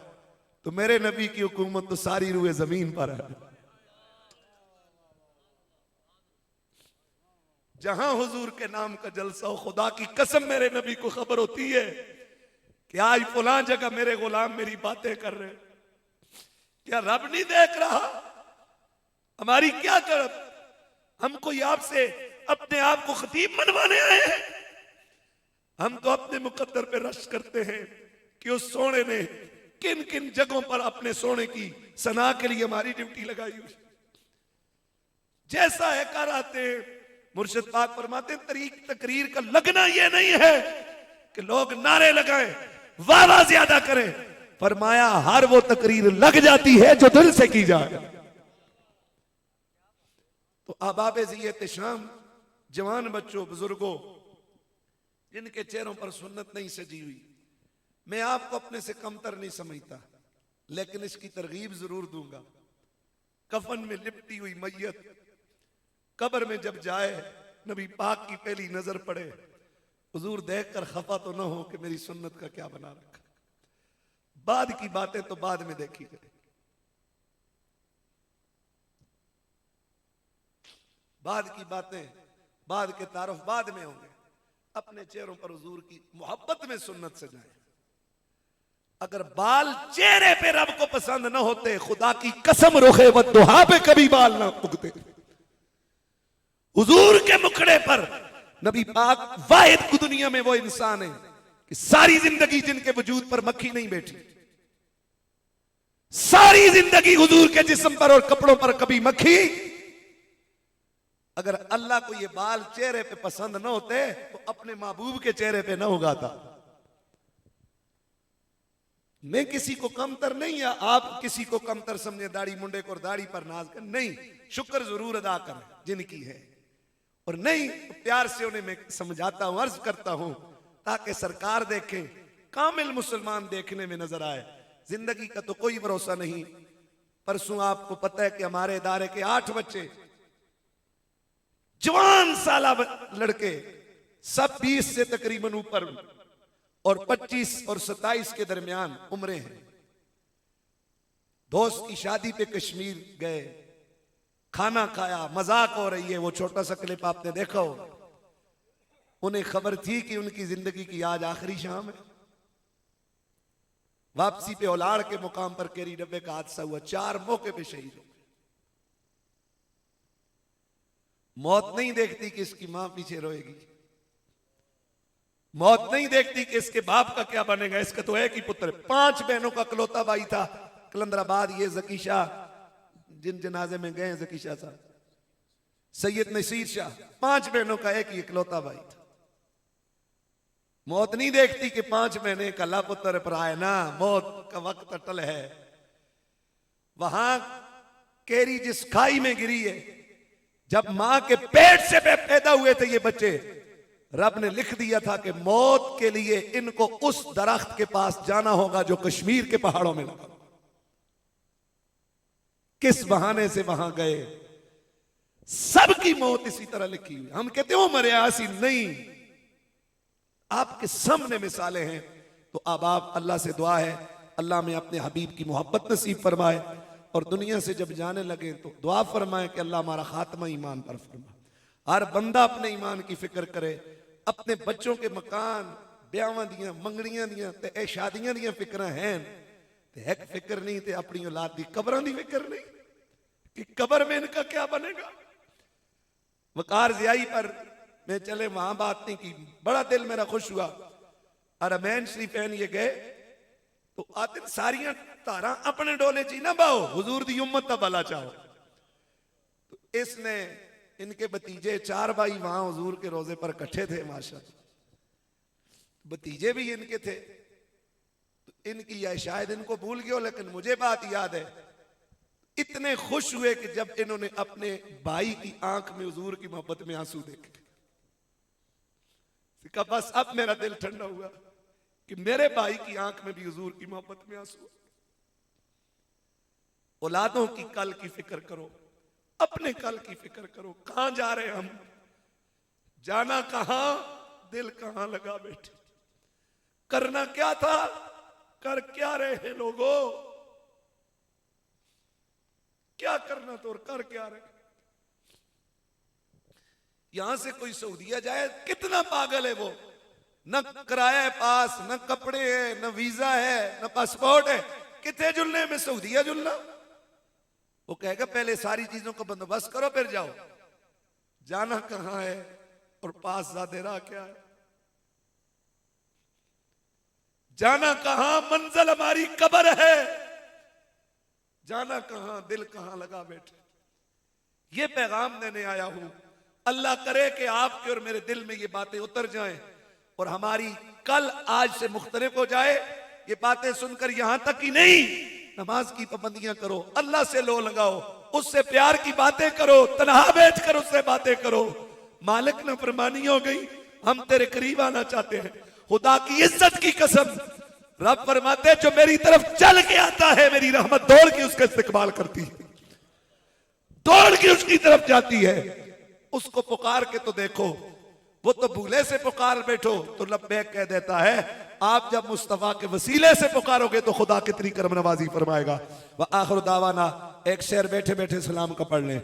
तो मेरे नबी की हुकूमत तो सारी रूए जमीन पर है। जहां हुजूर के नाम का जलसा हो, खुदा की कसम मेरे नबी को खबर होती है कि आज फलां जगह मेरे गुलाम मेरी बातें कर रहे। क्या रब नहीं देख रहा? हमारी क्या करब? हम कोई आपसे अपने आप को खतीब मनवाने आए हैं? हम तो अपने मुकद्दर पे रश करते हैं कि उस सोने ने किन किन जगहों पर अपने सोने की सना के लिए हमारी ड्यूटी लगाई हुई। जैसा है कर आते हैं। मुर्शिद पाक फरमाते तरीक तकरीर का लगना यह नहीं है कि लोग नारे लगाएं, वाह वाह ज्यादा करें। फरमाया हर वो तकरीर लग जाती है जो दिल से की जाए। तो अहबाब ज़ियत शाम, जवान बच्चों, बुजुर्गों, जिनके चेहरों पर सुन्नत नहीं सजी हुई, मैं आपको अपने से कमतर नहीं समझता, लेकिन इसकी तरगीब जरूर दूंगा। कफन में लिपटी हुई मैयत कब्र में जब जाए, नबी पाक की पहली नजर पड़े, हुजूर देखकर खफा तो ना हो कि मेरी सुन्नत का क्या बना रखा। बाद की बातें तो बाद में देखी गई, बाद की बातें, बाद के तारुफ बाद में होंगे। अपने चेहरों पर हुजूर की मोहब्बत में सुन्नत सजाएं। अगर बाल चेहरे पे रब को पसंद न होते, खुदा की कसम रुखे व दुहा पे कभी बाल ना उगते। हुजूर के मुखड़े पर नबी पाक वाहिद की दुनिया में वो इंसान है कि सारी जिंदगी जिनके वजूद पर मक्खी नहीं बैठी, सारी जिंदगी हुजूर के जिस्म पर और कपड़ों पर कभी मक्खी अगर अल्लाह को ये बाल चेहरे पे पसंद न होते तो अपने महबूब के चेहरे पे न उगाता। मैं किसी को कमतर नहीं, या आप किसी को कमतर समझे दाढ़ी मुंडे को और दाढ़ी पर नाज कर, नहीं, शुक्र जरूर अदा करें जिनकी है, और नहीं तो प्यार से उन्हें मैं समझाता हूं, अर्ज करता हूं, ताकि सरकार देखे, कामिल मुसलमान देखने में नजर आए। जिंदगी का तो कोई भरोसा नहीं। परसों आपको पता है कि हमारे इदारे के 8 बच्चे, जवान साला लड़के, सब 20 से तकरीबन ऊपर और 25 और 27 के दरमियान उम्रें हैं, दोस्त की शादी पे कश्मीर गए, खाना खाया, मजाक हो रही है, वो छोटा सा क्लिप आपने देखा हो। उन्हें खबर थी कि उनकी जिंदगी की आज आखिरी शाम है। वापसी पे औलाड़ के मुकाम पर केरी डब्बे का हादसा हुआ, 4 मौके पे शहीद हो गए। मौत नहीं देखती कि इसकी मां पीछे रोएगी, मौत नहीं देखती कि इसके बाप का क्या बनेगा, इसका तो एक ही पुत्र, 5 बहनों का इकलौता भाई था। कलंदराबाद ये जकी शाह, जिन जनाजे में गए जकी शाह साहब, सैयद नसीर शाह, 5 बहनों का एक ही इकलौता भाई था। मौत नहीं देखती कि 5 महीने का लापुत्र पर आए ना, मौत का वक्त अटल है। वहां केरी जिस खाई में गिरी है, जब मां के पेट से पैदा हुए थे ये बच्चे, रब ने लिख दिया था कि मौत के लिए इनको उस दरख्त के पास जाना होगा जो कश्मीर के पहाड़ों में लगा। किस बहाने से वहां गए, सबकी मौत इसी तरह लिखी हुई। हम कहते हो मरे आसी, नहीं, आपके सामने मिसालें हैं। तो अब आप अल्लाह से दुआ है, अल्लाह में अपने हबीब की मोहब्बत नसीब फरमाए, और दुनिया से जब जाने लगे तो दुआ फरमाए कि अल्लाह हमारा खात्मा ईमान पर फरमा। हर बंदा अपने ईमान की फिक्र करे, अपने बच्चों के मकान, ब्याहां दियां, मंगड़ियां दियां ते ए शादियां दियां फिक्र हैं, ते एक फिक्र नहीं ते अपनी औलाद दी कब्रां दी फिक्र नहीं कि कब्र में इनका क्या बनेगा। वकार ज़ियाई पर मैं चले वहां बात नहीं की, बड़ा दिल मेरा खुश हुआ। हरमैन शरीफैन ये गए तो आते सारियां धारा अपने डोले ची ना बाओ, हुजूर दी उम्मत का भला चाहो। तो इसने, इनके भतीजे 4 भाई वहां हुजूर के रोजे पर इकट्ठे थे, माशाअल्लाह, भतीजे भी इनके थे। तो इनकी या शायद इनको भूल गए, लेकिन मुझे बात याद है, इतने खुश हुए कि जब इन्होंने अपने भाई की आंख में हुजूर की मोहब्बत में आंसू देखे, कहा बस अब मेरा दिल ठंडा हुआ कि मेरे भाई की आंख में भी हुजूर की मोहब्बत में आंसू। औलादों की कल की फिक्र करो, अपने कल की फिक्र करो। कहां जा रहे हम, जाना कहां, दिल कहां लगा बैठे, करना क्या था, कर क्या रहे हैं लोगों, क्या करना तो और कर क्या रहे। यहां से कोई सऊदीया जाए, कितना पागल है वो, न किराया है पास, न कपड़े है, न वीजा है, न पासपोर्ट है, कितने जुलने में सऊदीया जुलना। वो कहेगा पहले सारी चीजों का बंदोबस्त करो फिर जाओ। जाना कहां है और पास ज्यादा रहा क्या है, जाना कहां, मंजिल हमारी कब्र है, जाना कहां, दिल कहां लगा बैठे। ये पैगाम देने आया हूं, अल्लाह करे कि आपके और मेरे दिल में ये बातें उतर जाएं और हमारी कल आज से मुख्तलिफ हो जाए। ये बातें सुनकर यहां तक ही नहीं, नमाज की पाबंदियां करो, अल्लाह से लो लगाओ, उससे प्यार की बातें करो, तन्हा बैठकर उससे बातें करो। मालिक ना फरमानी हो गई, हम तेरे करीब आना चाहते हैं। खुदा की इज्जत की कसम, रब फरमाते जो मेरी तरफ चल के आता है, मेरी रहमत दौड़ के उसका इस्तेकबाल करती है, दौड़ के उसकी तरफ जाती है। उसको पुकार के तो देखो, वो तो भूले से पुकार बैठो तो लब्बैक कह देता है। आप जब मुस्तफा के वसीले से पुकारोगे तो खुदा कितनी करम नवाजी फरमाएगा। व आखिर दावाना, एक शेर बैठे बैठे सलाम का पढ़ लें।